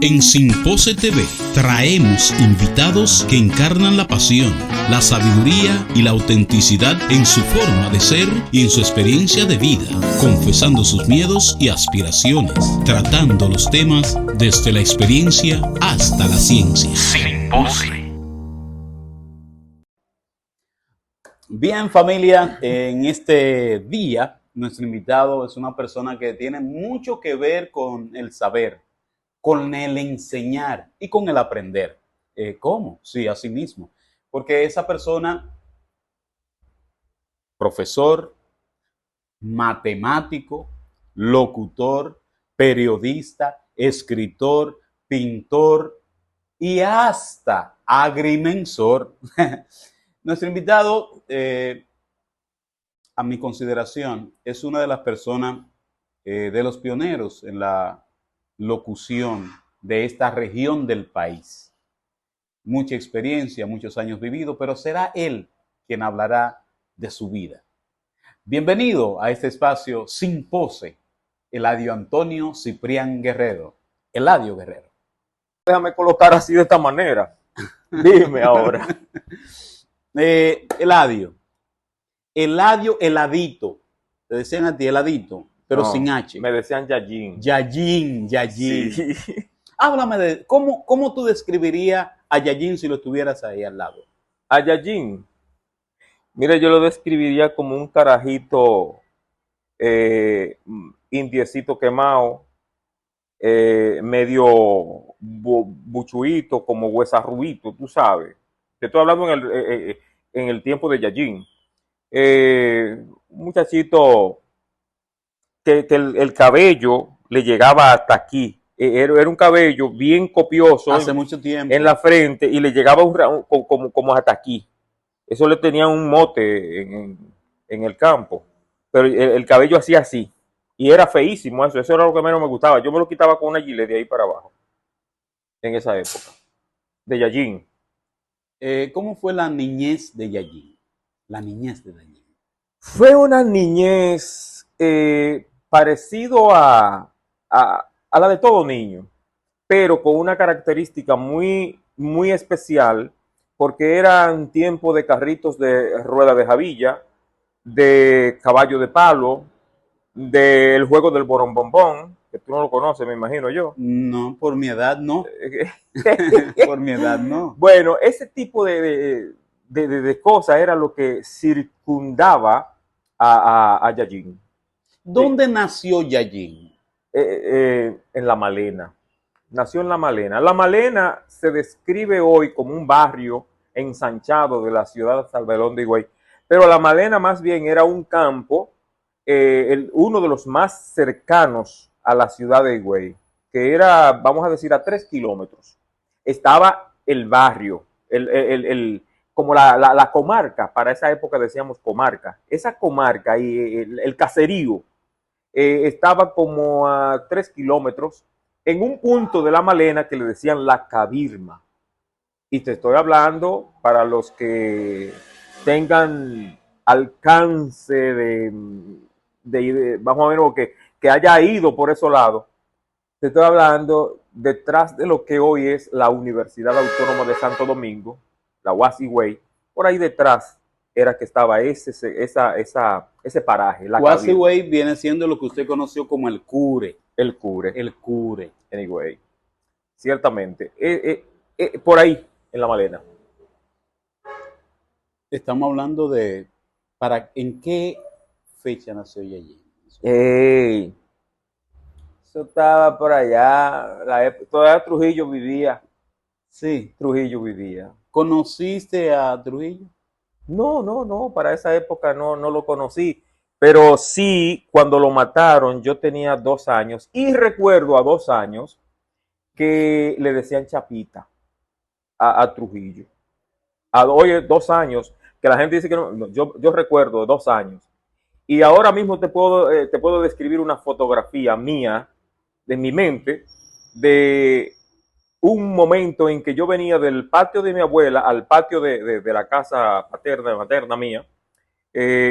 En Simpose TV traemos invitados que encarnan la pasión, la sabiduría y la autenticidad en su forma de ser y en su experiencia de vida, confesando sus miedos y aspiraciones, tratando los temas desde la experiencia hasta la ciencia. Simpose. Bien, familia, en este día nuestro invitado es una persona que tiene mucho que ver con el saber, con el enseñar y con el aprender. ¿Cómo? Sí, así mismo. Porque esa persona, profesor, matemático, locutor, periodista, escritor, pintor y hasta agrimensor. Nuestro invitado, a mi consideración, es una de las personas, de los pioneros en la locución de esta región del país. Mucha experiencia, muchos años vividos, pero será él quien hablará de su vida. Bienvenido a este espacio Simpose, Eladio Antonio Ciprián Guerrero. Eladio Guerrero. Déjame colocar así de esta manera. Dime ahora. Eladio, Heladito. Te decían a ti Heladito, pero No, sin H. Me decían Yayin. Yayin. Sí. Háblame de cómo tú describirías a Yayin si lo tuvieras ahí al lado. A Yayin. Mira, yo lo describiría como un carajito indiecito quemado, medio buchuito, como huesarruito, tú sabes. Te estoy hablando en el tiempo de Yayin. Un muchachito que el cabello le llegaba hasta aquí. Era un cabello bien copioso Hace mucho tiempo. en la frente y le llegaba como hasta aquí. Eso le tenía un mote en el campo. Pero el cabello hacía así. Y era feísimo eso. Eso era lo que menos me gustaba. Yo me lo quitaba con una gilet de ahí para abajo. En esa época. De Yayin. ¿Cómo fue la niñez de Yayin? La niñez de Yayin. Fue una niñez parecido a la de todo niño, pero con una característica muy, muy especial, porque eran tiempos de carritos de rueda de jabilla, de caballo de palo, del juego del borombombón, que tú no lo conoces, me imagino yo. No, por mi edad no. Por mi edad no. Bueno, ese tipo de cosas era lo que circundaba a Yayin. ¿Dónde nació Yayin? En La Malena. Nació en La Malena. La Malena se describe hoy como un barrio ensanchado de la ciudad de Salvador de Higüey, pero La Malena más bien era un campo, uno de los más cercanos a la ciudad de Higüey, que era, vamos a decir, a 3 kilómetros. Estaba el barrio, como la comarca, para esa época decíamos comarca. Esa comarca y el caserío estaba como a 3 kilómetros en un punto de La Malena que le decían la Cabirma. Y te estoy hablando para los que tengan alcance vamos a ver, que haya ido por esos lados. Te estoy hablando detrás de lo que hoy es la Universidad Autónoma de Santo Domingo, la UAS Higüey. Por ahí detrás era que estaba ese paraje. La UAS Higüey viene siendo lo que usted conoció como el Cure. El Cure. El Cure. En Higüey. Ciertamente. Por ahí, en La Malena. Estamos hablando de ¿en qué fecha nació Yayin? Eso estaba por allá. Todavía Trujillo vivía. Sí. Trujillo vivía. ¿Conociste a Trujillo? No, para esa época no lo conocí, pero sí, cuando lo mataron yo tenía 2 años y recuerdo a 2 años que le decían Chapita a Trujillo. Oye, 2 años, que la gente dice que no, yo recuerdo 2 años. Y ahora mismo te puedo describir una fotografía mía, de mi mente, de un momento en que yo venía del patio de mi abuela al patio de la casa materna mía,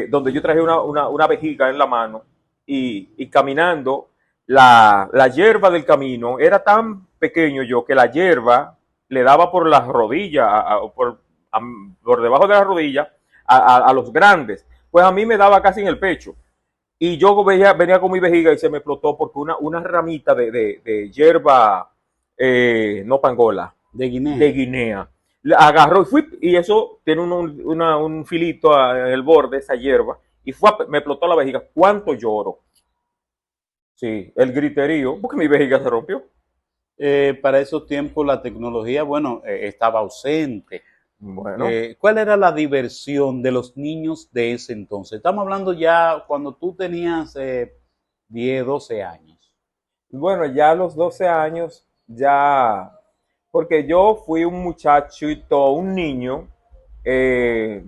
donde yo traje una vejiga en la mano y caminando la hierba del camino, era tan pequeño yo que la hierba le daba por las rodillas, por debajo de la rodilla a los grandes. Pues a mí me daba casi en el pecho. Y yo venía con mi vejiga y se me explotó porque una ramita de hierba, no pangola, De Guinea. de Guinea, agarró y eso tiene un filito en el borde, esa hierba, y me explotó la vejiga. ¿Cuánto lloro? Sí, el griterío, porque mi vejiga se rompió. Para esos tiempos la tecnología, bueno, estaba ausente. Bueno, ¿Cuál era la diversión de los niños de ese entonces? Estamos hablando ya cuando tú tenías 10, 12 años. bueno, ya a los 12 años, ya, porque yo fui un muchachito, un niño, eh,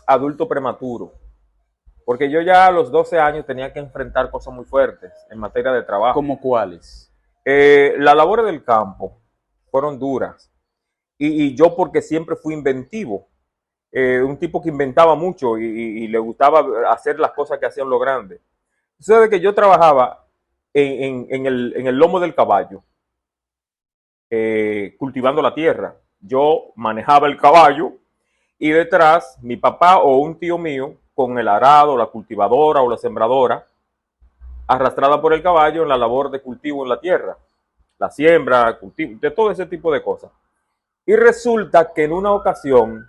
adulto prematuro, porque yo ya a los 12 años tenía que enfrentar cosas muy fuertes en materia de trabajo. ¿Cómo cuáles? Las labores del campo fueron duras y yo porque siempre fui inventivo, un tipo que inventaba mucho y le gustaba hacer las cosas que hacían los grandes. Eso de que yo trabajaba en el lomo del caballo, cultivando la tierra. Yo manejaba el caballo y detrás mi papá o un tío mío con el arado, la cultivadora o la sembradora, arrastrada por el caballo en la labor de cultivo en la tierra, la siembra, cultivo, de todo ese tipo de cosas. Y resulta que en una ocasión,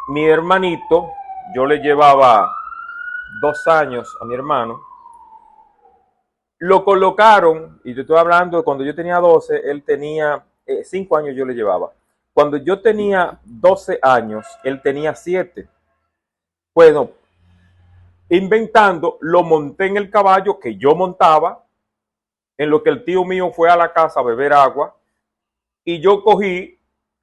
mi hermanito, yo le llevaba 2 años a mi hermano, lo colocaron, y yo estoy hablando de cuando yo tenía 12, él tenía 5 años, yo le llevaba. Cuando yo tenía 12 años, él tenía 7. Bueno, inventando, lo monté en el caballo que yo montaba, en lo que el tío mío fue a la casa a beber agua, y yo cogí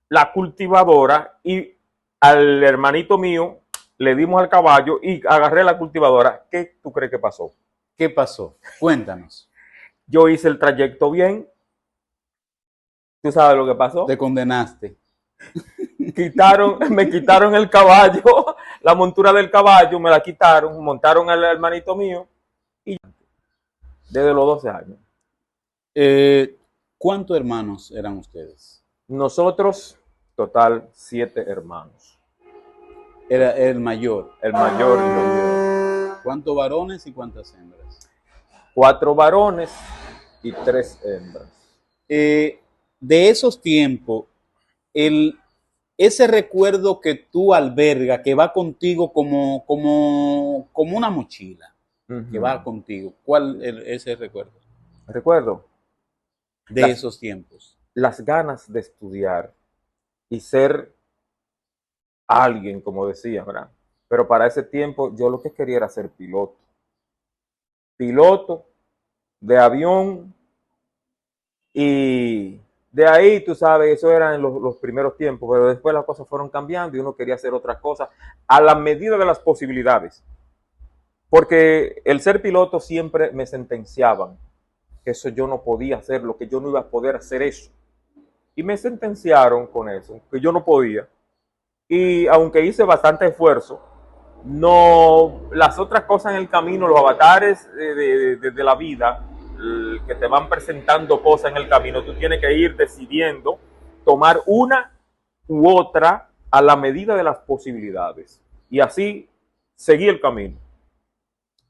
la cultivadora y al hermanito mío le dimos al caballo y agarré la cultivadora. ¿Qué tú crees que pasó? ¿Qué pasó? Cuéntanos. Yo hice el trayecto bien. ¿Tú sabes lo que pasó? Te condenaste. Me quitaron el caballo, la montura del caballo, me la quitaron, montaron al hermanito mío y desde los 12 años. ¿Cuántos hermanos eran ustedes? Nosotros, total, 7 hermanos. Era el mayor. El mayor y los ¿Cuántos varones y cuántas hembras? 4 varones y 3 hembras. De esos tiempos, ese recuerdo que tú albergas, que va contigo como una mochila, que va contigo, ¿cuál es ese recuerdo Recuerdo de esos tiempos? las ganas de estudiar y ser alguien, como decía, ¿verdad? Pero para ese tiempo yo lo que quería era ser piloto. Piloto de avión y de ahí, tú sabes, eso era en los primeros tiempos, pero después las cosas fueron cambiando y uno quería hacer otras cosas a la medida de las posibilidades. Porque el ser piloto siempre me sentenciaban que eso yo no podía hacerlo, que yo no iba a poder hacer eso. Y me sentenciaron con eso, que yo no podía. Y aunque hice bastante esfuerzo, no, las otras cosas en el camino, los avatares de la vida, que te van presentando cosas en el camino, tú tienes que ir decidiendo tomar una u otra a la medida de las posibilidades. Y así seguí el camino.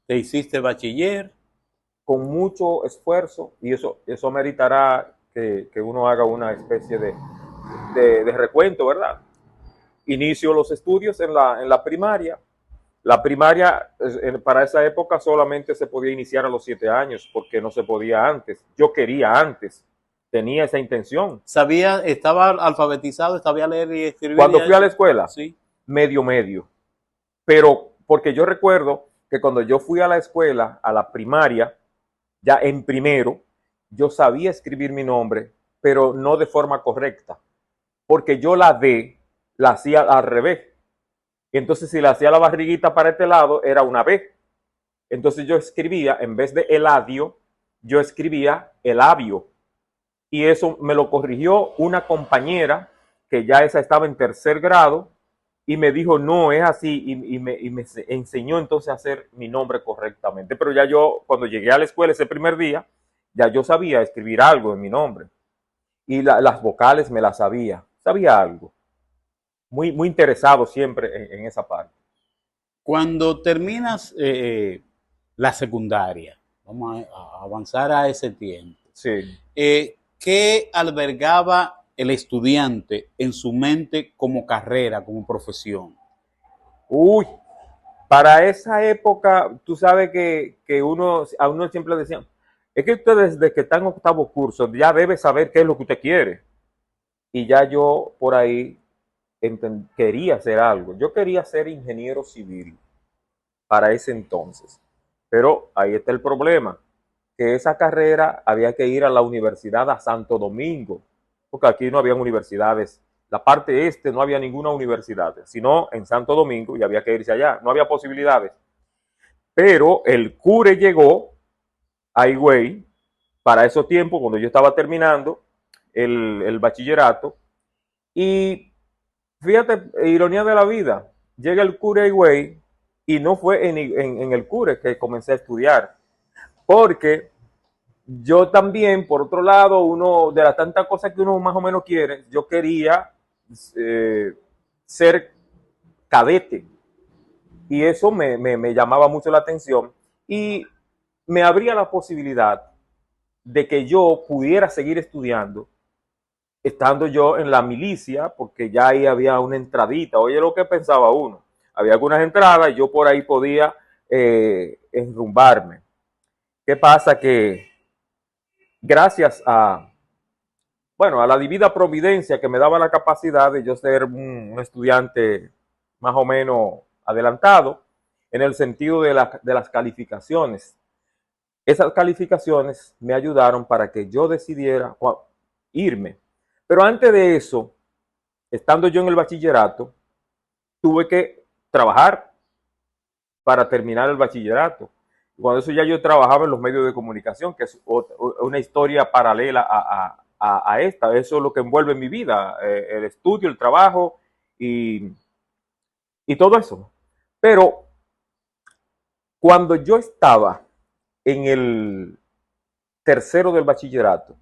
Te hiciste bachiller. Con mucho esfuerzo, y eso meritará que uno haga una especie de recuento, ¿verdad? Inicio los estudios en la primaria. La primaria para esa época solamente se podía iniciar a los 7 años porque no se podía antes. Yo quería antes, tenía esa intención. Estaba alfabetizado, sabía leer y escribir. Cuando fui a la escuela, sí. medio. Pero porque yo recuerdo que cuando yo fui a la escuela, a la primaria, ya en primero, yo sabía escribir mi nombre, pero no de forma correcta, porque yo la D la hacía al revés. Entonces, si la hacía la barriguita para este lado, era una B. Entonces yo escribía, en vez de eladio, yo escribía elabio. Y eso me lo corrigió una compañera, que ya esa estaba en 3er grado, y me dijo, no, es así, y me enseñó entonces a hacer mi nombre correctamente. Pero ya yo, cuando llegué a la escuela ese primer día, ya yo sabía escribir algo en mi nombre. Y las vocales me las sabía algo. Muy interesado siempre en esa parte. Cuando terminas la secundaria, vamos a avanzar a ese tiempo, Sí. ¿qué albergaba el estudiante en su mente como carrera, como profesión? Uy, para esa época, tú sabes que a uno siempre le decían, es que usted desde que está en octavo curso ya debe saber qué es lo que usted quiere. Y ya yo por ahí quería hacer algo. Yo quería ser ingeniero civil para ese entonces. Pero ahí está el problema, que esa carrera había que ir a la universidad a Santo Domingo, porque aquí no había universidades. La parte este no había ninguna universidad, sino en Santo Domingo y había que irse allá. No había posibilidades. Pero el CURE llegó a Higüey para esos tiempos, cuando yo estaba terminando el bachillerato. Y fíjate, ironía de la vida, llega el CURE a Higüey y no fue en el CURE que comencé a estudiar, porque yo también, por otro lado, uno de las tantas cosas que uno más o menos quiere, yo quería ser cadete y eso me llamaba mucho la atención y me abría la posibilidad de que yo pudiera seguir estudiando estando yo en la milicia, porque ya ahí había una entradita. Oye, lo que pensaba uno, había algunas entradas y yo por ahí podía enrumbarme. ¿Qué pasa? Que gracias bueno, a la divina providencia que me daba la capacidad de yo ser un estudiante más o menos adelantado en el sentido de las calificaciones. Esas calificaciones me ayudaron para que yo decidiera irme. Pero antes de eso, estando yo en el bachillerato, tuve que trabajar para terminar el bachillerato. Cuando eso ya yo trabajaba en los medios de comunicación, que es una historia paralela a esta. Eso es lo que envuelve mi vida, el estudio, el trabajo y todo eso. Pero cuando yo estaba en el tercero del bachillerato,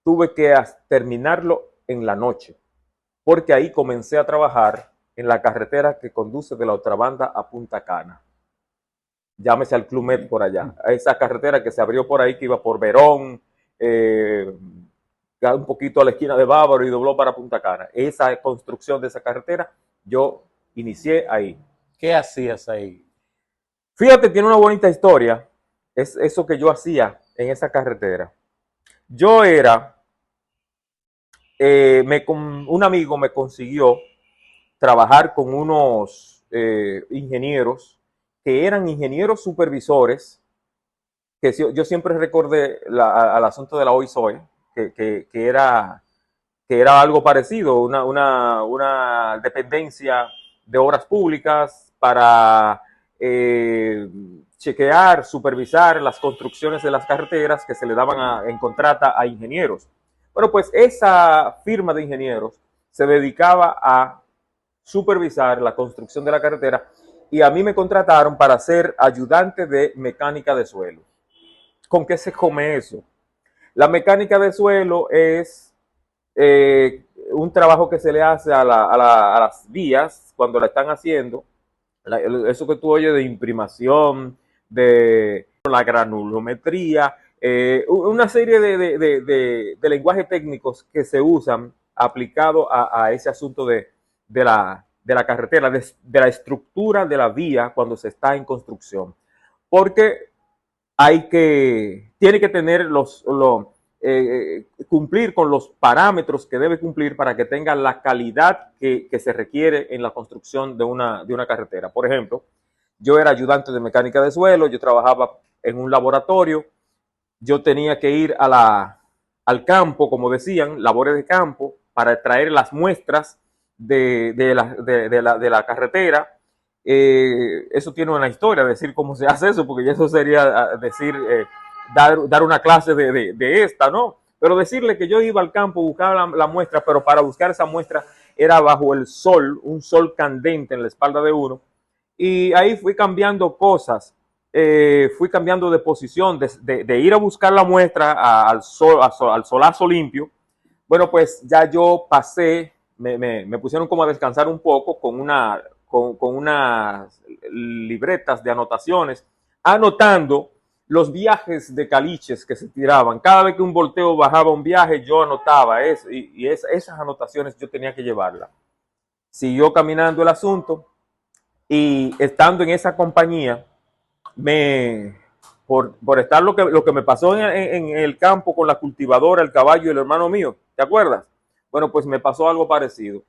tuve que terminarlo en la noche, porque ahí comencé a trabajar en la carretera que conduce de la otra banda a Punta Cana. Llámese al Club Med por allá. Esa carretera que se abrió por ahí, que iba por Verón, un poquito a la esquina de Bávaro y dobló para Punta Cana. Esa construcción de esa carretera, yo inicié ahí. ¿Qué hacías ahí? Fíjate, tiene una bonita historia. Es eso que yo hacía en esa carretera. Yo era, un amigo me consiguió trabajar con unos ingenieros que eran ingenieros supervisores, que yo siempre recordé al asunto de la OISOE, que era algo parecido, una dependencia de obras públicas para chequear, supervisar las construcciones de las carreteras que se le daban en contrata a ingenieros. Bueno, pues esa firma de ingenieros se dedicaba a supervisar la construcción de la carretera y a mí me contrataron para ser ayudante de mecánica de suelo. ¿Con qué se come eso? La mecánica de suelo es un trabajo que se le hace a las vías cuando la están haciendo. Eso que tú oyes de imprimación, de la granulometría, una serie de lenguajes técnicos que se usan aplicado a ese asunto de la carretera, de la estructura de la vía cuando se está en construcción. Porque tiene que tener cumplir con los parámetros que debe cumplir para que tenga la calidad que se requiere en la construcción de una carretera. Por ejemplo, yo era ayudante de mecánica de suelo, yo trabajaba en un laboratorio, yo tenía que ir al campo, como decían, labores de campo, para traer las muestras de la carretera. Eso tiene una historia, decir cómo se hace eso, porque eso sería decir, dar una clase de esta, ¿no? Pero decirle que yo iba al campo, buscaba la muestra, pero para buscar esa muestra era bajo el sol, un sol candente en la espalda de uno. Y ahí fui cambiando cosas, fui cambiando de posición, de ir a buscar la muestra al solazo limpio. Bueno, pues ya yo pasé, me pusieron como a descansar un poco con unas libretas de anotaciones, anotando los viajes de caliches que se tiraban. Cada vez que un volteo bajaba un viaje, yo anotaba eso, y esas anotaciones yo tenía que llevarlas. Siguió caminando el asunto, y estando en esa compañía, por estar lo que me pasó en el campo con la cultivadora, el caballo y el hermano mío, ¿te acuerdas? Bueno, pues me pasó algo parecido.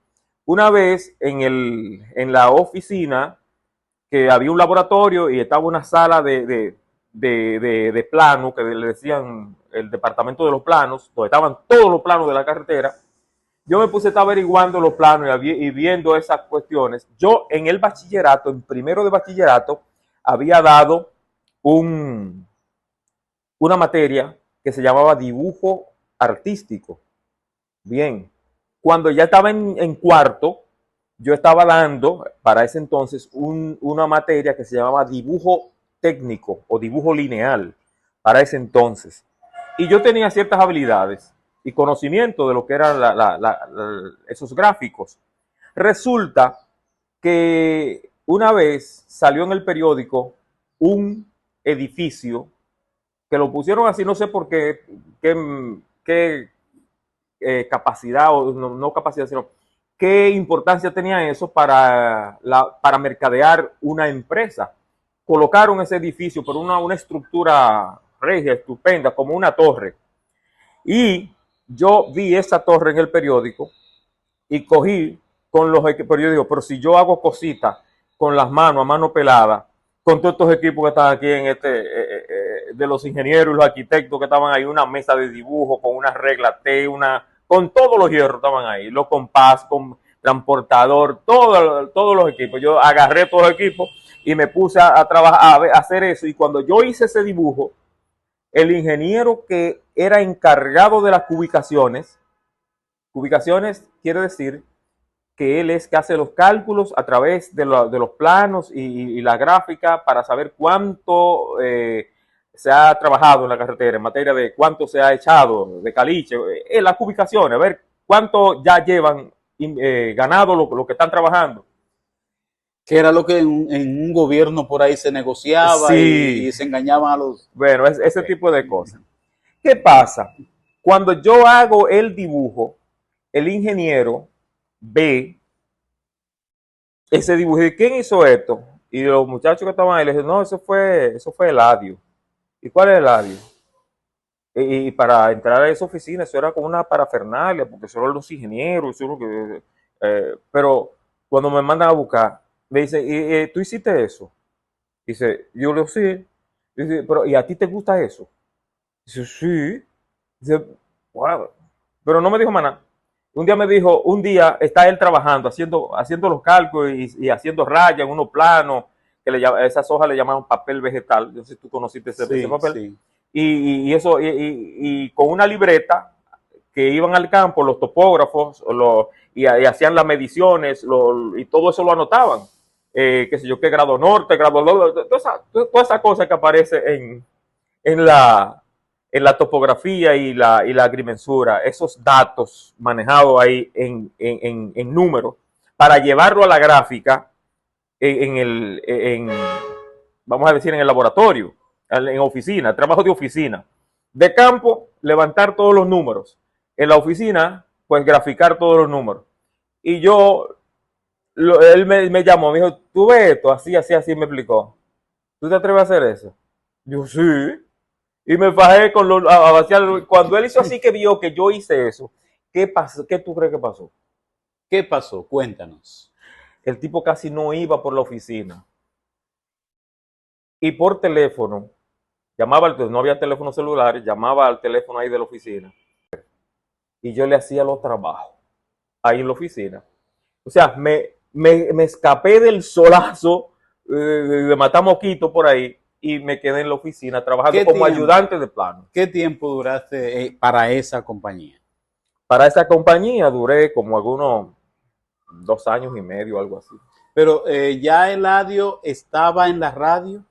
Una vez en la oficina, que había un laboratorio y estaba una sala de plano, que le decían el departamento de los planos, donde estaban todos los planos de la carretera. Yo me puse a estar averiguando los planos y viendo esas cuestiones. Yo en el bachillerato, en primero de bachillerato, había dado una materia que se llamaba dibujo artístico. Bien, cuando ya estaba en cuarto, yo estaba dando para ese entonces una materia que se llamaba dibujo técnico o dibujo lineal para ese entonces. Y yo tenía ciertas habilidades y conocimiento de lo que eran esos gráficos. Resulta que una vez salió en el periódico un edificio que lo pusieron así, no sé por qué capacidad, o no capacidad, sino qué importancia tenía eso para mercadear una empresa. Colocaron ese edificio por una estructura regia, estupenda, como una torre. Y yo vi esa torre en el periódico y cogí con los equipos, pero yo digo, pero si yo hago cositas con las manos, a mano pelada, con todos estos equipos que están aquí de los ingenieros y los arquitectos que estaban ahí, una mesa de dibujo con una regla T, con todos los hierros estaban ahí, los compás, con transportador, todos los equipos. Yo agarré todos los equipos y me puse a trabajar, a hacer eso. Y cuando yo hice ese dibujo, el ingeniero que era encargado de las ubicaciones quiere decir que él es que hace los cálculos a través de los planos y la gráfica para saber cuánto se ha trabajado en la carretera en materia de cuánto se ha echado de caliche, las ubicaciones, a ver cuánto ya llevan ganado lo que están trabajando. Que era lo que en un gobierno por ahí se negociaba, sí. y se engañaban a los... Bueno, ese tipo de cosas. ¿Qué pasa? Cuando yo hago el dibujo, el ingeniero ve ese dibujo y ¿quién hizo esto? Y los muchachos que estaban ahí le dicen, no, eso fue Eladio. ¿Y cuál es Eladio? Y para entrar a esa oficina, eso era como una parafernalia, porque solo los ingenieros, pero cuando me mandan a buscar, me dice, ¿tú hiciste eso? Dice, yo le digo, sí. Dice, pero ¿y a ti te gusta eso? Dice, sí. Dice, wow. Pero no me dijo más nada. Un día está él trabajando, haciendo los cálculos y haciendo rayas en unos planos, esas hojas le llamaban papel vegetal. No sé si tú conociste ese papel. Sí. Y con una libreta que iban al campo, los topógrafos, y hacían las mediciones, y todo eso lo anotaban. Qué sé yo, qué grado norte, grado norte, toda esa cosa que aparece en la topografía y la agrimensura, esos datos manejados ahí en números, para llevarlo a la gráfica vamos a decir, en el laboratorio, en oficina, trabajo de oficina. De campo, levantar todos los números. En la oficina, pues graficar todos los números. Y él me llamó, me dijo, ¿tú ves esto? Así me explicó. ¿Tú te atreves a hacer eso? Yo, sí. Y me fajé a vaciar. Cuando él hizo así, que vio que yo hice eso, ¿qué pasó? ¿Qué tú crees que pasó? ¿Qué pasó? Cuéntanos. El tipo casi no iba por la oficina. Y por teléfono, no había teléfonos celulares, llamaba al teléfono ahí de la oficina. Y yo le hacía los trabajos ahí en la oficina. O sea, me escapé del solazo de matar mosquitos por ahí y me quedé en la oficina trabajando como ayudante de plano. ¿Qué tiempo duraste para esa compañía? Para esa compañía duré como 2 años y medio, algo así. Pero ya Eladio estaba en la radio.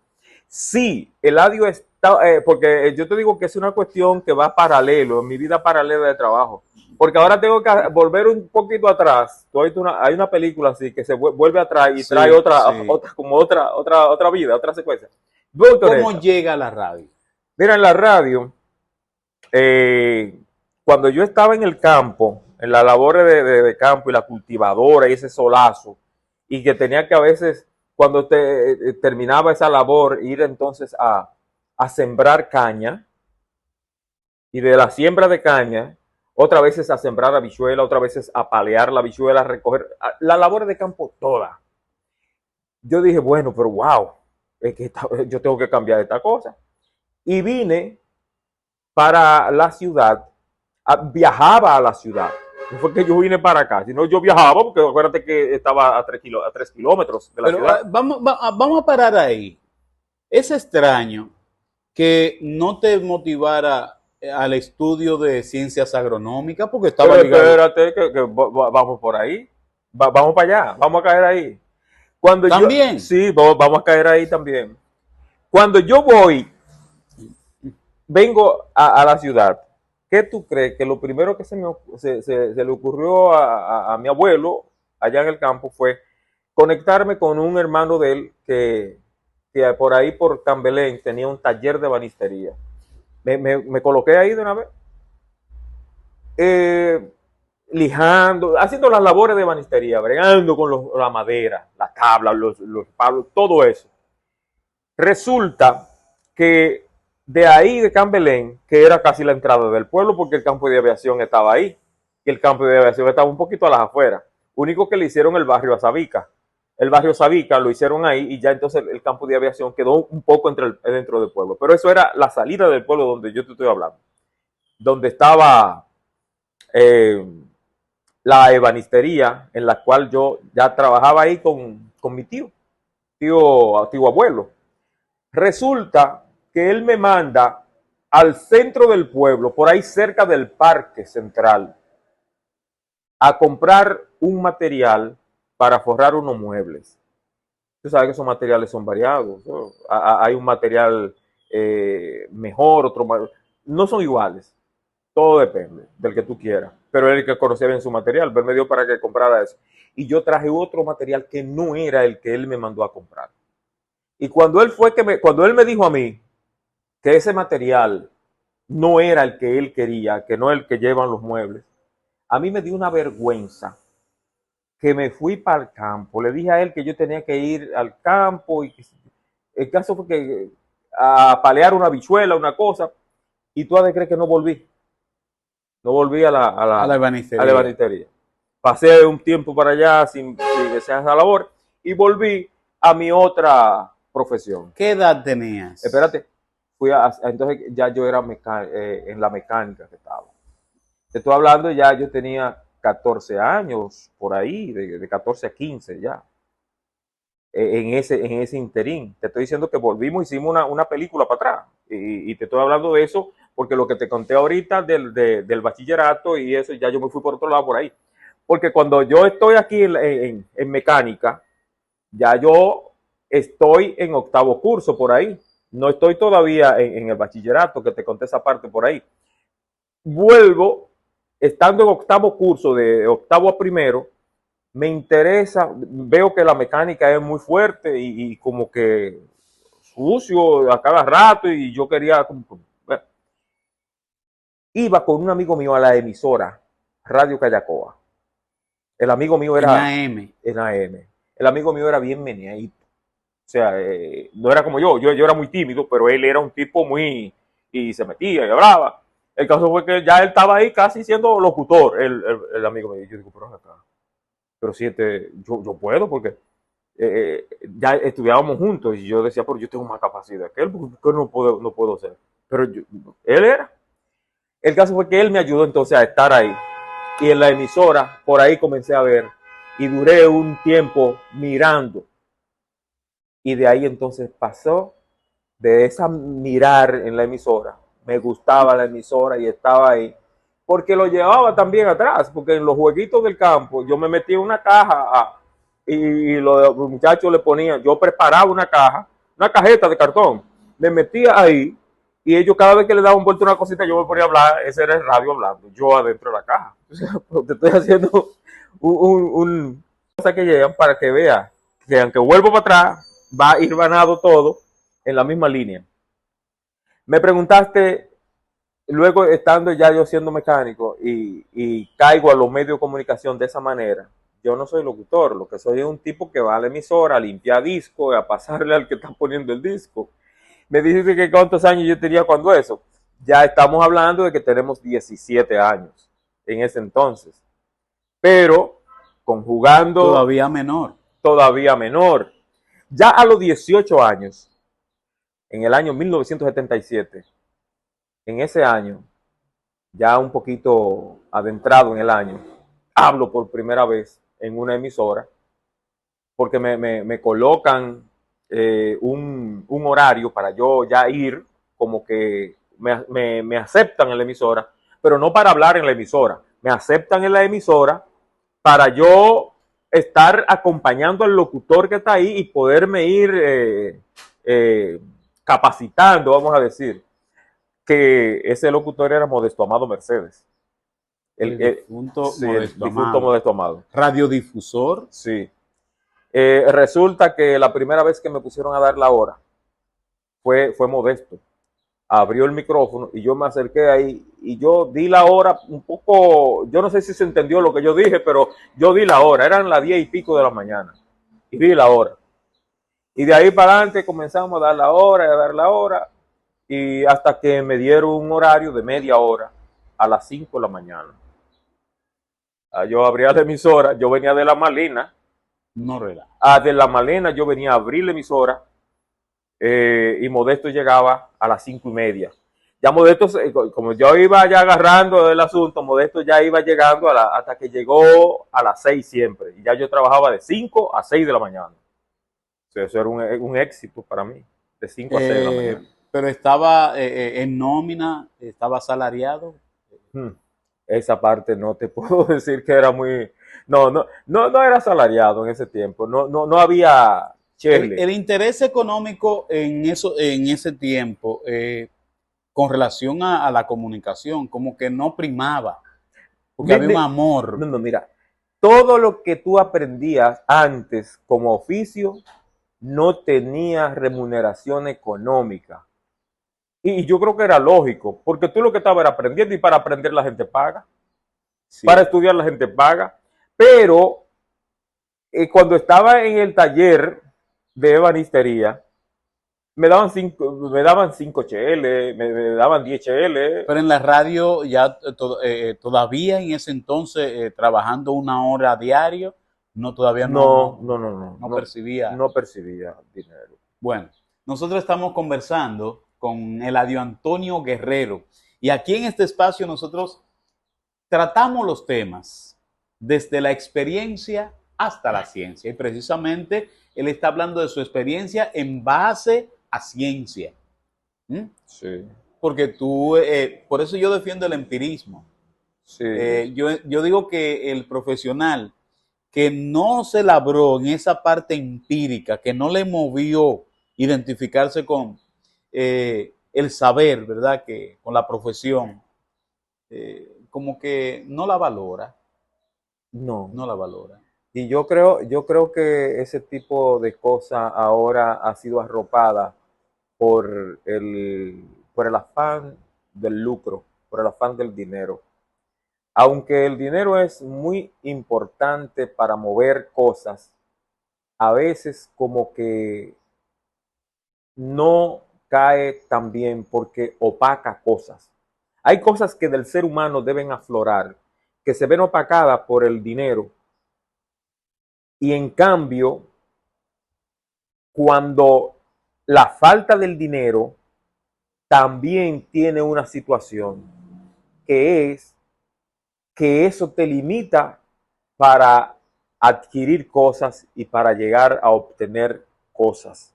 Sí, Eladio está, porque yo te digo que es una cuestión que va paralelo, en mi vida paralela de trabajo. Porque ahora tengo que volver un poquito atrás. Hay una película así que se vuelve atrás y Sí, trae sí. otra vida, otra secuencia. Voy con ¿Cómo esta. llega a la radio? Mira, en la radio, eh, cuando yo estaba en el campo, en las labores de campo y la cultivadora y ese solazo, y que tenía que a veces, cuando terminaba esa labor, ir entonces a sembrar caña, y de la siembra de caña, otra vez a sembrar habichuela, otra vez a palear la habichuela, a recoger la labor de campo toda. Yo dije, bueno, pero wow, es que yo tengo que cambiar esta cosa. Y vine para la ciudad, viajaba a la ciudad. No fue que yo vine para acá, sino yo viajaba, porque acuérdate que estaba a 3 kilómetros de la Pero ciudad. vamos a parar ahí. Es extraño que no te motivara al estudio de ciencias agronómicas porque estaba Pero ligado. espérate, que vamos por ahí. Vamos para allá, vamos a caer ahí. Cuando También. sí, vamos a caer ahí también. Cuando yo vengo a la ciudad, ¿qué tú crees? Que lo primero que se le ocurrió a mi abuelo allá en el campo fue conectarme con un hermano de él que por ahí por Cambelén tenía un taller de banistería. Me coloqué ahí de una vez, eh, lijando, haciendo las labores de banistería, bregando con la madera, la tabla, los palos, todo eso. Resulta que de ahí de Cambelén, que era casi la entrada del pueblo, porque el campo de aviación estaba ahí, y el campo de aviación estaba un poquito a las afueras. Único que le hicieron el barrio a Sabica. El barrio Sabica lo hicieron ahí y ya entonces el campo de aviación quedó un poco dentro del pueblo. Pero eso era la salida del pueblo donde yo te estoy hablando. Donde estaba eh, la ebanistería, en la cual yo ya trabajaba ahí con mi tío abuelo. Resulta que él me manda al centro del pueblo, por ahí cerca del parque central, a comprar un material para forrar unos muebles. Tú sabes que esos materiales son variados, ¿no? Hay un material mejor, otro no son iguales. Todo depende del que tú quieras. Pero él que conocía bien su material, él me dio para que comprara eso. Y yo traje otro material que no era el que él me mandó a comprar. Y cuando él me dijo a mí que ese material no era el que él quería, que no es el que llevan los muebles, a mí me dio una vergüenza que me fui para el campo. Le dije a él que yo tenía que ir al campo y que el caso fue que a palear una bichuela, una cosa, y tú has de creer que no volví. No volví A la a la ebanistería. ebanistería. Pasé un tiempo para allá sin hacer esa labor y volví a mi otra profesión. ¿Qué edad tenías? Espérate, entonces ya yo era en la mecánica que estaba. Te estoy hablando, ya yo tenía 14 años, por ahí, de 14 a 15 ya, en ese interín. Te estoy diciendo que volvimos, hicimos una película para atrás. Y te estoy hablando de eso porque lo que te conté ahorita del bachillerato y eso, ya yo me fui por otro lado por ahí. Porque cuando yo estoy aquí en mecánica, ya yo estoy en 8º curso por ahí. No estoy todavía en el bachillerato, que te conté esa parte por ahí. Vuelvo, estando en 8º curso, de 8º a 1º, me interesa, veo que la mecánica es muy fuerte y como que sucio a cada rato y yo quería, bueno, iba con un amigo mío a la emisora Radio Callacoa. El amigo mío En era AM. en AM. El amigo mío era bien meneadito. O sea, no era como yo era muy tímido, pero él era un tipo muy, y se metía y hablaba. El caso fue que ya él estaba ahí casi siendo locutor, el amigo mío. Y yo digo, pero acá, pero si yo puedo, porque ya estudiábamos juntos y yo decía, pero yo tengo más capacidad que él, porque no puedo ser. Pero él era. El caso fue que él me ayudó entonces a estar ahí. Y en la emisora, por ahí comencé a ver. Y duré un tiempo mirando. Y de ahí entonces pasó de esa mirar en la emisora. Me gustaba la emisora y estaba ahí. porque lo llevaba también atrás, porque en los jueguitos del campo yo me metía en una caja y los muchachos le ponían, yo preparaba una caja, una cajeta de cartón, me metía ahí y ellos cada vez que le daban vuelta una cosita yo me ponía a hablar, ese era el radio hablando, yo adentro de la caja. Te estoy haciendo un cosa que llegan para que veas que aunque vuelvo para atrás, va a ir ganado todo en la misma línea. Me preguntaste, luego estando ya yo siendo mecánico y caigo a los medios de comunicación de esa manera, yo no soy locutor, lo que soy es un tipo que va a la emisora a limpiar disco, a pasarle al que está poniendo el disco. Me dijiste que cuántos años yo tenía cuando eso. Ya estamos hablando de que tenemos 17 años en ese entonces. Pero conjugando todavía menor. Ya a los 18 años, en el año 1977, en ese año, ya un poquito adentrado en el año, hablo por primera vez en una emisora, porque me colocan un horario para yo ya ir, como que me aceptan en la emisora, pero no para hablar en la emisora, me aceptan en la emisora para yo estar acompañando al locutor que está ahí y poderme ir capacitando, vamos a decir, que ese locutor era Modesto Amado Mercedes. El difunto, sí, Modesto, el difunto Amado. Modesto Amado. Radiodifusor. Sí. Resulta que la primera vez que me pusieron a dar la hora fue Modesto. Abrió el micrófono y yo me acerqué ahí y yo di la hora un poco, yo no sé si se entendió lo que yo dije, pero yo di la hora, eran las 10 y pico de la mañana y di la hora. Y de ahí para adelante comenzamos a dar la hora, y hasta que me dieron un horario de media hora a las 5 de la mañana. Yo abría la emisora, yo venía de La Malena. No relaja. De La Malena yo venía a abrir la emisora y Modesto llegaba a las 5:30. Ya Modesto, como yo iba ya agarrando el asunto, Modesto ya iba llegando hasta que llegó a las 6 siempre. Y ya yo trabajaba de 5 a 6 de la mañana. O sea, eso era un éxito para mí, de 5 a 6 de la mañana. Pero estaba en nómina, estaba asalariado. Esa parte no te puedo decir que era muy... No era asalariado en ese tiempo. No había chele. El interés económico en ese tiempo, con relación a la comunicación, como que no primaba. Porque había un amor. No, mira. Todo lo que tú aprendías antes como oficio no tenía remuneración económica. Y yo creo que era lógico, porque tú lo que estabas era aprendiendo y para aprender la gente paga. Sí. Para estudiar la gente paga. Pero cuando estaba en el taller de ebanistería, me daban 5 cheles, me daban 10 cheles. Pero en la radio ya todavía en ese entonces trabajando una hora diario, todavía no percibía. No percibía dinero. Bueno, nosotros estamos conversando con Eladio Antonio Guerrero y aquí en este espacio nosotros tratamos los temas desde la experiencia hasta la ciencia y precisamente él está hablando de su experiencia en base a ciencia. Sí. Porque por eso yo defiendo el empirismo. Sí. Yo digo que el profesional que no se labró en esa parte empírica, que no le movió identificarse con el saber, ¿verdad? Que con la profesión, como que no la valora. No la valora. Y yo creo que ese tipo de cosas ahora ha sido arropada por el afán del lucro, por el afán del dinero. Aunque el dinero es muy importante para mover cosas, a veces como que no cae tan bien porque opaca cosas. Hay cosas que del ser humano deben aflorar, que se ven opacadas por el dinero. Y en cambio, cuando la falta del dinero también tiene una situación, que es que eso te limita para adquirir cosas y para llegar a obtener cosas.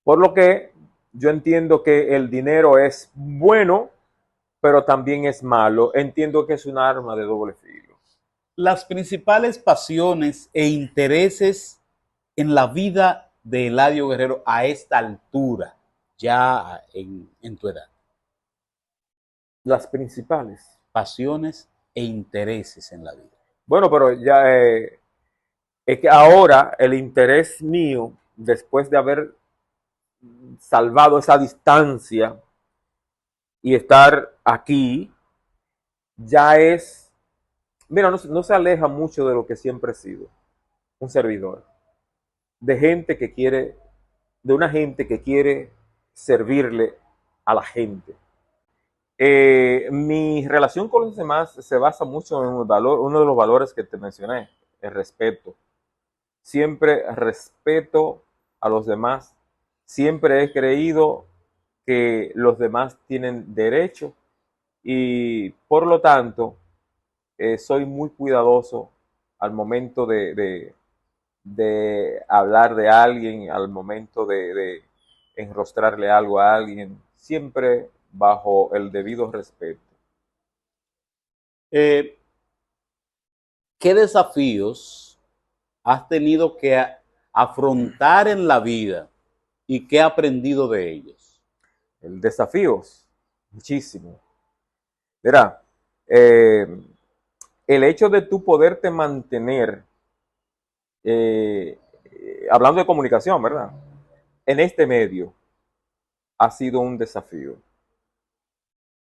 Por lo que yo entiendo que el dinero es bueno pero también es malo. Entiendo que es un arma de doble filo. Las principales pasiones e intereses en la vida de Eladio Guerrero a esta altura, ya en tu edad. Las principales. Pasiones e intereses en la vida. Bueno, pero ya es que ahora el interés mío, después de haber salvado esa distancia y estar aquí, ya es, mira, no se aleja mucho de lo que siempre he sido, un servidor, de gente que quiere, de una gente que quiere servirle a la gente. Mi relación con los demás se basa mucho en el valor, uno de los valores que te mencioné, el respeto. Siempre respeto a los demás. Siempre he creído que los demás tienen derecho y por lo tanto soy muy cuidadoso al momento de hablar de alguien, al momento de enrostrarle algo a alguien, siempre bajo el debido respeto. ¿Qué desafíos has tenido que afrontar en la vida y qué has aprendido de ellos? El desafíos, muchísimo. Verá, el hecho de tú poderte mantener, hablando de comunicación, ¿verdad? En este medio ha sido un desafío.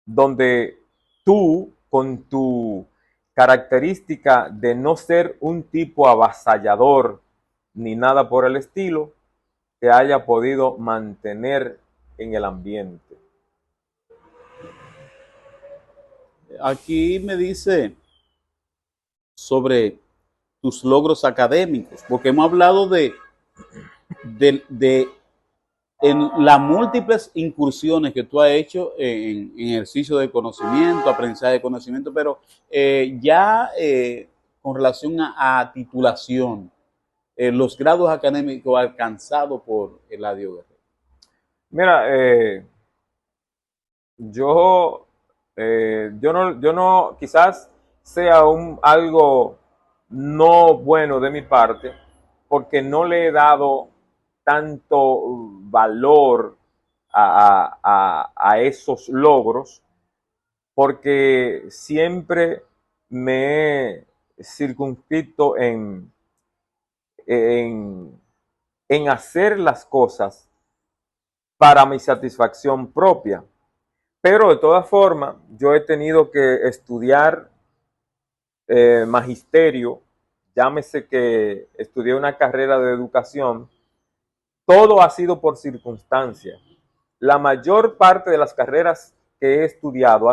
Donde tú, con tu característica de no ser un tipo avasallador ni nada por el estilo, te haya podido mantener en el ambiente. Aquí me dice sobre tus logros académicos, porque hemos hablado de en las múltiples incursiones que tú has hecho en ejercicio de conocimiento, aprendizaje de conocimiento, pero con relación a titulación, los grados académicos alcanzados por Eladio Guerrero. Mira, yo no, quizás sea algo no bueno de mi parte, porque no le he dado tanto valor a esos logros, porque siempre me he circunscrito en hacer las cosas para mi satisfacción propia. Pero de todas formas, yo he tenido que estudiar magisterio, llámese que estudié una carrera de educación. Todo ha sido por circunstancias. La mayor parte de las carreras que he estudiado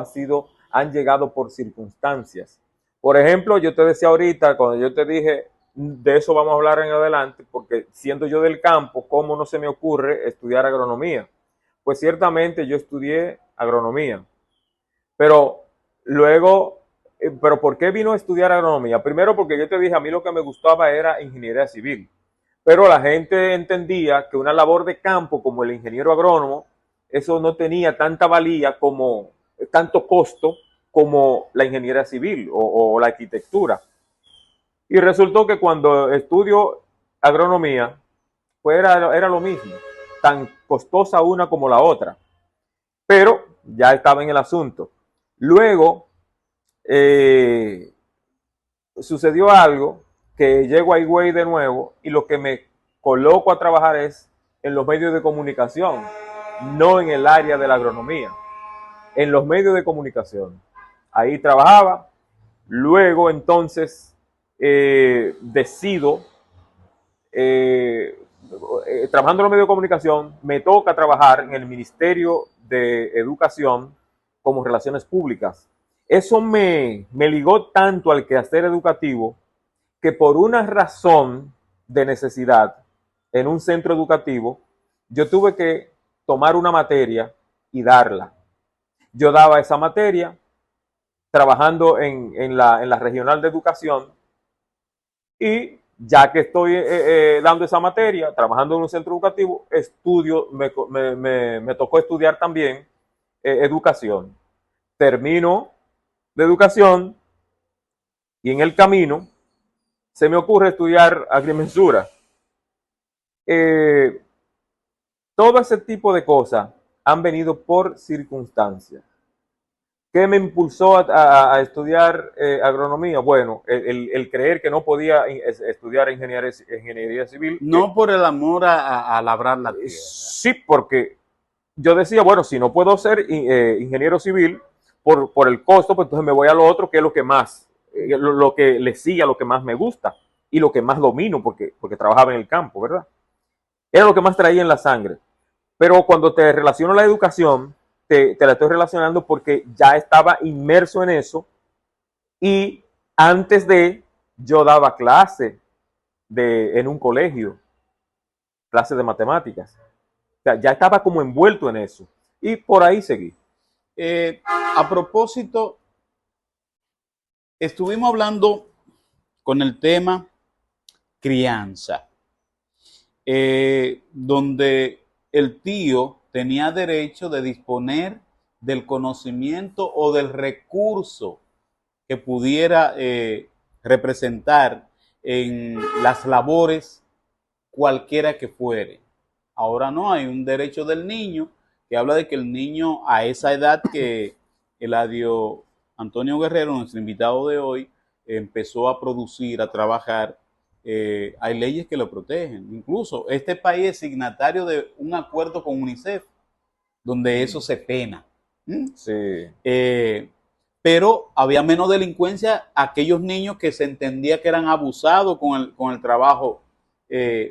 han llegado por circunstancias. Por ejemplo, yo te decía ahorita, cuando yo te dije, de eso vamos a hablar en adelante, porque siendo yo del campo, ¿cómo no se me ocurre estudiar agronomía? Pues ciertamente yo estudié agronomía, pero luego, ¿pero por qué vino a estudiar agronomía? Primero porque yo te dije, a mí lo que me gustaba era ingeniería civil. Pero la gente entendía que una labor de campo como el ingeniero agrónomo, eso no tenía tanta valía tanto costo como la ingeniería civil o la arquitectura. Y resultó que cuando estudio agronomía, pues era lo mismo, tan costosa una como la otra. Pero ya estaba en el asunto. Luego sucedió algo que llego a Higüey de nuevo y lo que me coloco a trabajar es en los medios de comunicación, no en el área de la agronomía, en los medios de comunicación. Ahí trabajaba, luego entonces decido, trabajando en los medios de comunicación, me toca trabajar en el Ministerio de Educación como Relaciones Públicas. Eso me ligó tanto al quehacer educativo que por una razón de necesidad en un centro educativo, yo tuve que tomar una materia y darla. Yo daba esa materia trabajando en la regional de educación y ya que estoy dando esa materia, trabajando en un centro educativo, me tocó estudiar también educación. termino de educación y en el camino se me ocurre estudiar agrimensura. Todo ese tipo de cosas han venido por circunstancias. ¿Qué me impulsó a estudiar agronomía? Bueno, el creer que no podía estudiar ingeniería civil. No por el amor a labrar la tierra. Sí, porque yo decía, bueno, si no puedo ser ingeniero civil por el costo, pues entonces me voy a lo otro, que es lo que más, lo que le sigue a lo que más me gusta y lo que más domino, porque trabajaba en el campo, ¿verdad? Era lo que más traía en la sangre. Pero cuando te relaciono la educación, te la estoy relacionando porque ya estaba inmerso en eso y antes de yo daba clase en un colegio, clase de matemáticas. O sea, ya estaba como envuelto en eso y por ahí seguí. A propósito, estuvimos hablando con el tema crianza, donde el tío tenía derecho de disponer del conocimiento o del recurso que pudiera representar en las labores cualquiera que fuere. Ahora no, hay un derecho del niño que habla de que el niño a esa edad que Eladio Antonio Guerrero, nuestro invitado de hoy, empezó a producir, a trabajar, hay leyes que lo protegen. Incluso este país es signatario de un acuerdo con UNICEF, donde eso se pena. Sí. Pero había menos delincuencia aquellos niños que se entendía que eran abusados con el trabajo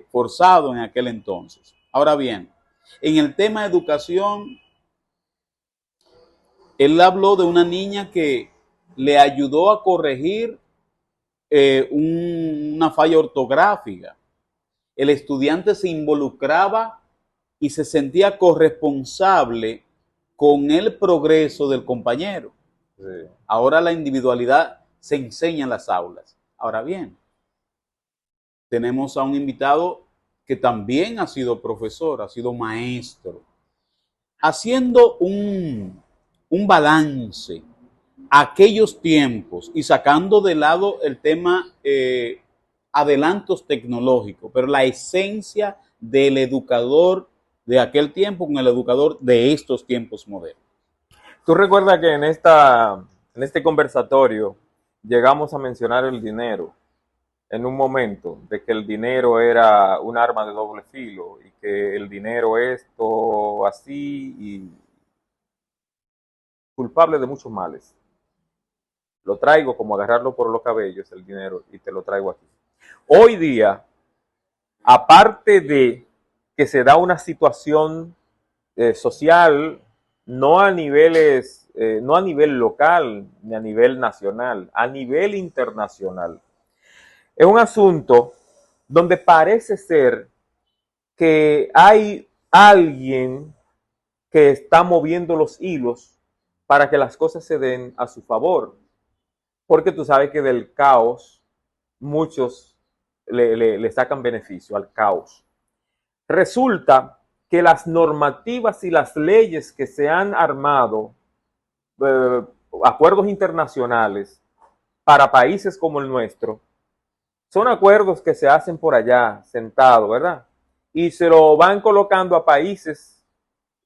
forzado en aquel entonces. Ahora bien, en el tema de educación, él habló de una niña que le ayudó a corregir una falla ortográfica. El estudiante se involucraba y se sentía corresponsable con el progreso del compañero. Sí. Ahora la individualidad se enseña en las aulas. Ahora bien, tenemos a un invitado que también ha sido profesor, ha sido maestro, haciendo un balance a aquellos tiempos y sacando de lado el tema adelantos tecnológicos, pero la esencia del educador de aquel tiempo con el educador de estos tiempos modernos. ¿Tú recuerdas que en este conversatorio llegamos a mencionar el dinero en un momento, de que el dinero era un arma de doble filo y que el dinero esto así y culpable de muchos males? Lo traigo como agarrarlo por los cabellos, el dinero, y te lo traigo aquí. Hoy día, aparte de que se da una situación social, no a niveles, no a nivel local ni a nivel nacional, a nivel internacional. Es un asunto donde parece ser que hay alguien que está moviendo los hilos para que las cosas se den a su favor. Porque tú sabes que del caos muchos le sacan beneficio al caos. Resulta que las normativas y las leyes que se han armado, acuerdos internacionales para países como el nuestro, son acuerdos que se hacen por allá, sentado, ¿verdad? Y se lo van colocando a países,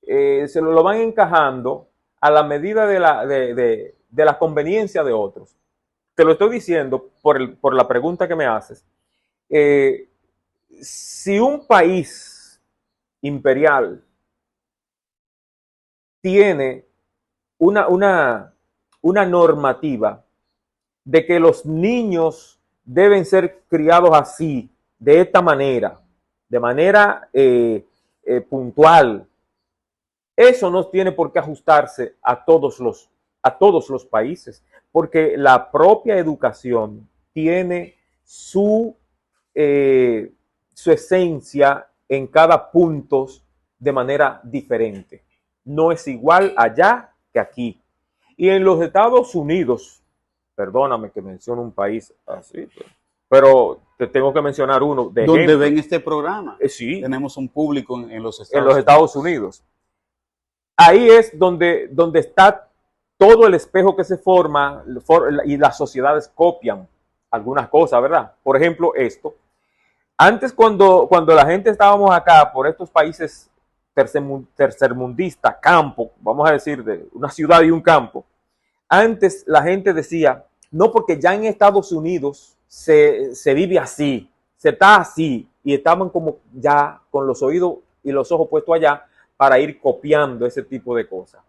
se lo van encajando a la medida de la conveniencia de otros. Te lo estoy diciendo por la pregunta que me haces. Si un país imperial tiene una normativa de que los niños deben ser criados así, de esta manera, de manera puntual, eso no tiene por qué ajustarse a todos los países, porque la propia educación tiene su esencia en cada punto de manera diferente. No es igual allá que aquí. Y en los Estados Unidos, perdóname que menciono un país así, pero te tengo que mencionar uno. ¿Dónde ven este programa? Sí. Tenemos un público en los Estados Unidos. Ahí es donde está todo el espejo que se forma y las sociedades copian algunas cosas, ¿verdad? Por ejemplo, esto. Antes, cuando la gente estábamos acá por estos países tercermundistas, campo, vamos a decir, de una ciudad y un campo, antes la gente decía, no, porque ya en Estados Unidos se vive así, se está así, y estaban como ya con los oídos y los ojos puestos allá para ir copiando ese tipo de cosas.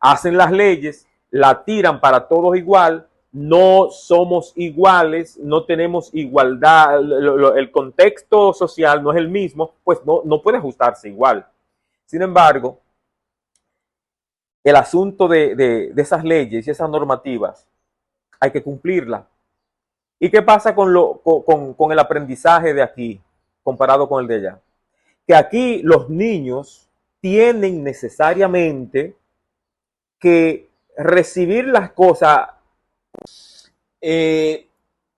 Hacen las leyes, la tiran para todos igual, no somos iguales, no tenemos igualdad, el contexto social no es el mismo, pues no puede ajustarse igual. Sin embargo, el asunto de esas leyes y esas normativas hay que cumplirlas. ¿Y qué pasa con el aprendizaje de aquí comparado con el de allá? Que aquí los niños tienen necesariamente que recibir las cosas. En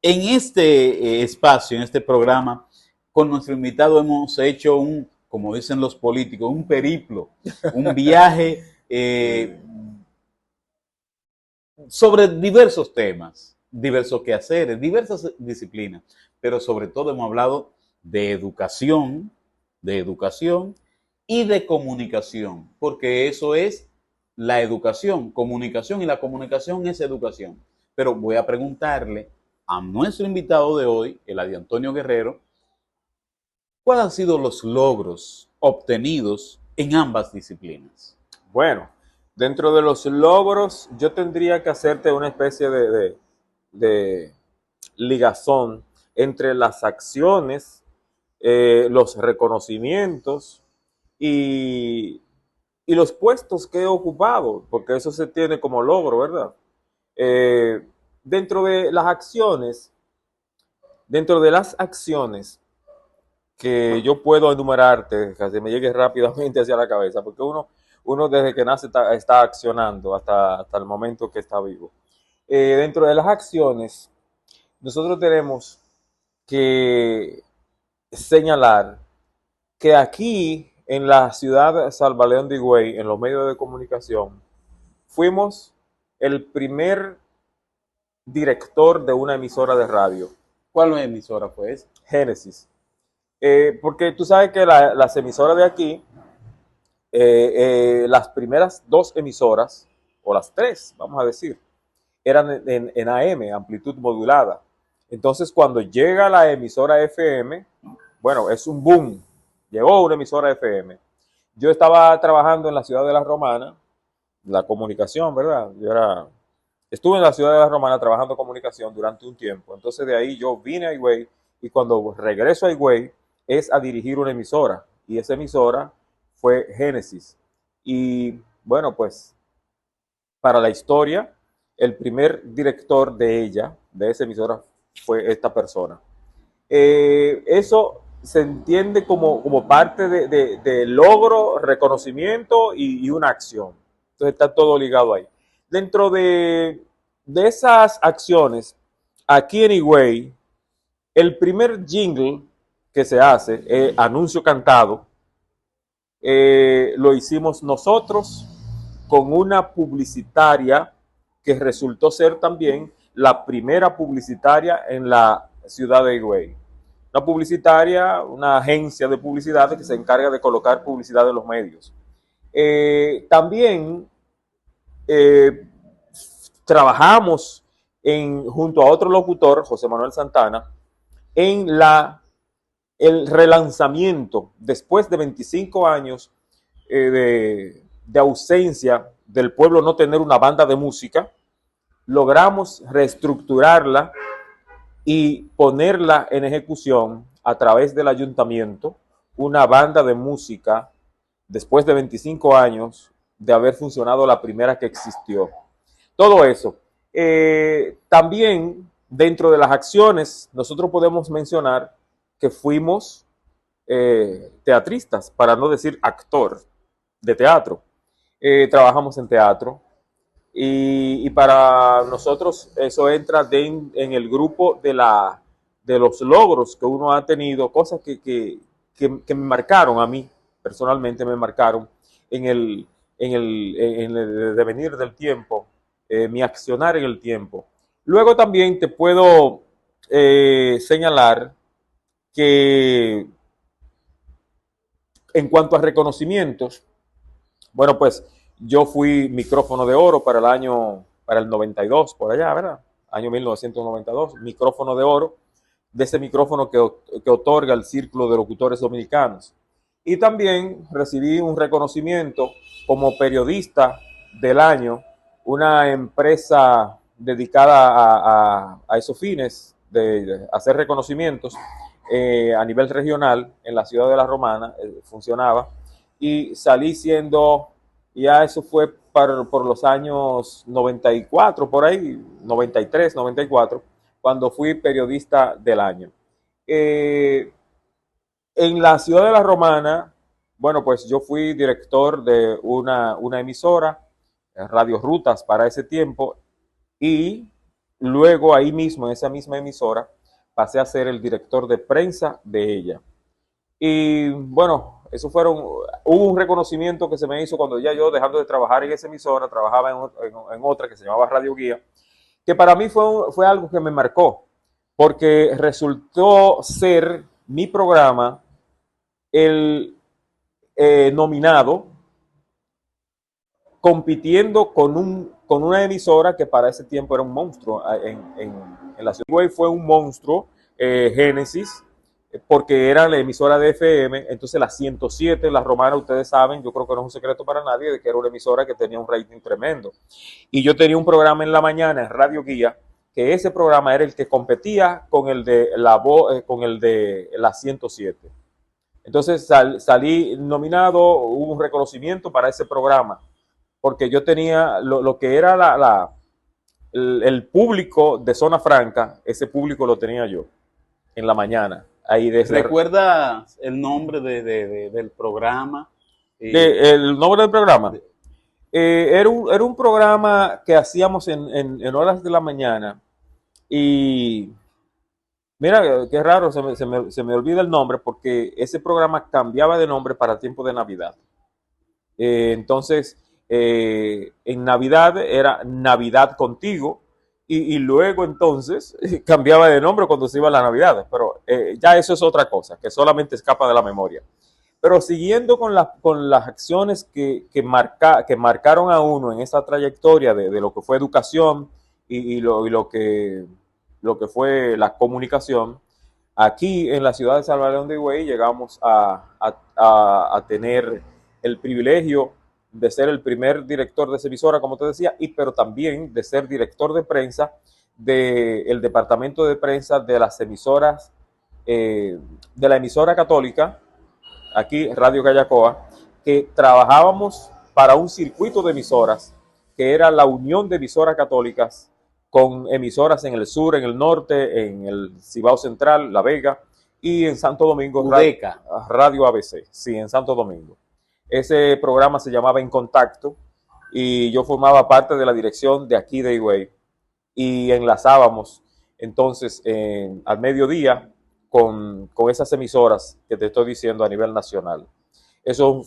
este espacio, en este programa, con nuestro invitado hemos hecho un, como dicen los políticos, un periplo, un viaje sobre diversos temas, diversos quehaceres, diversas disciplinas, pero sobre todo hemos hablado de educación y de comunicación, porque eso es la educación, comunicación, y la comunicación es educación. Pero voy a preguntarle a nuestro invitado de hoy, el Adi Antonio Guerrero, ¿cuáles han sido los logros obtenidos en ambas disciplinas? Bueno, dentro de los logros, yo tendría que hacerte una especie de ligazón entre las acciones, los reconocimientos y, y los puestos que he ocupado, porque eso se tiene como logro, ¿verdad? Eh, dentro de las acciones, dentro de las acciones que yo puedo enumerarte, que se me llegue rápidamente hacia la cabeza, porque uno desde que nace está accionando hasta el momento que está vivo. Dentro de las acciones, nosotros tenemos que señalar que aquí en la ciudad de Salvaleón de Higüey, en los medios de comunicación, fuimos el primer director de una emisora de radio. ¿Cuál emisora fue esa? Génesis. Porque tú sabes que las emisoras de aquí, las primeras dos emisoras, o las tres, vamos a decir, eran en AM, amplitud modulada. Entonces, cuando llega la emisora FM, bueno, es un boom. Llegó una emisora FM. Yo estaba trabajando en la ciudad de La Romana, la comunicación, ¿verdad? Estuve en la ciudad de La Romana trabajando comunicación durante un tiempo. Entonces, de ahí yo vine a Higüey y cuando regreso a Higüey es a dirigir una emisora. Y esa emisora fue Génesis. Y bueno, pues para la historia, el primer director de ella, de esa emisora, fue esta persona. Eso se entiende como parte de logro, reconocimiento y una acción. Entonces está todo ligado ahí. Dentro de esas acciones, aquí en Higüey, el primer jingle que se hace, anuncio cantado, lo hicimos nosotros con una publicitaria que resultó ser también la primera publicitaria en la ciudad de Higüey. Una publicitaria, una agencia de publicidad que se encarga de colocar publicidad en los medios. También trabajamos junto a otro locutor, José Manuel Santana, en el relanzamiento, después de 25 años de ausencia del pueblo no tener una banda de música, logramos reestructurarla y ponerla en ejecución a través del ayuntamiento, una banda de música después de 25 años de haber funcionado la primera que existió. Todo eso. También dentro de las acciones nosotros podemos mencionar que fuimos teatristas, para no decir actor de teatro. Trabajamos en teatro y para nosotros eso entra en el grupo de los logros que uno ha tenido, cosas que me marcaron a mí, personalmente me marcaron en el devenir del tiempo mi accionar en el tiempo. Luego también te puedo señalar que en cuanto a reconocimientos, bueno, pues yo fui micrófono de oro para el 92, por allá, ¿verdad? Año 1992, micrófono de oro, de ese micrófono que otorga el Círculo de Locutores Dominicanos. Y también recibí un reconocimiento como periodista del año, una empresa dedicada a esos fines, de hacer reconocimientos a nivel regional en la ciudad de La Romana, funcionaba, y salí siendo, ya eso fue por los años 94, por ahí, 93, 94, cuando fui periodista del año. En la ciudad de La Romana, bueno, pues yo fui director de una emisora, Radio Rutas para ese tiempo, y luego ahí mismo, en esa misma emisora, pasé a ser el director de prensa de ella. Y bueno, hubo un reconocimiento que se me hizo cuando ya yo, dejando de trabajar en esa emisora, trabajaba en otra que se llamaba Radio Guía, que para mí fue algo que me marcó, porque resultó ser mi programa el nominado, compitiendo con una emisora que para ese tiempo era un monstruo en la ciudad. Fue un monstruo, Génesis, porque era la emisora de FM. Entonces la 107, La Romana, ustedes saben, yo creo que no es un secreto para nadie, de que era una emisora que tenía un rating tremendo. Y yo tenía un programa en la mañana en Radio Guía, que ese programa era el que competía con el de la 107. Entonces salí nominado, hubo un reconocimiento para ese programa, porque yo tenía lo que era el público de Zona Franca, ese público lo tenía yo en la mañana. Ahí ¿Recuerdas el nombre del programa? El nombre del programa. Era un programa que hacíamos en horas de la mañana, y mira, qué raro, se me olvida el nombre, porque ese programa cambiaba de nombre para tiempo de Navidad. Entonces, en Navidad era Navidad Contigo, y luego entonces cambiaba de nombre cuando se iba a la Navidad, pero ya eso es otra cosa, que solamente escapa de la memoria. Pero siguiendo con las acciones que marcaron a uno en esa trayectoria de lo que fue educación y lo que fue la comunicación, aquí en la ciudad de San León de Higüey llegamos a tener el privilegio de ser el primer director de esa emisora, como te decía, pero también de ser director de prensa del departamento de prensa de las emisoras, de la emisora católica, aquí Radio Callacoa, que trabajábamos para un circuito de emisoras, que era la unión de emisoras católicas, con emisoras en el sur, en el norte, en el Cibao Central, La Vega, y en Santo Domingo, Radio ABC, sí, en Santo Domingo. Ese programa se llamaba En Contacto, y yo formaba parte de la dirección de aquí de Higüey, y enlazábamos entonces al mediodía con esas emisoras que te estoy diciendo a nivel nacional. Eso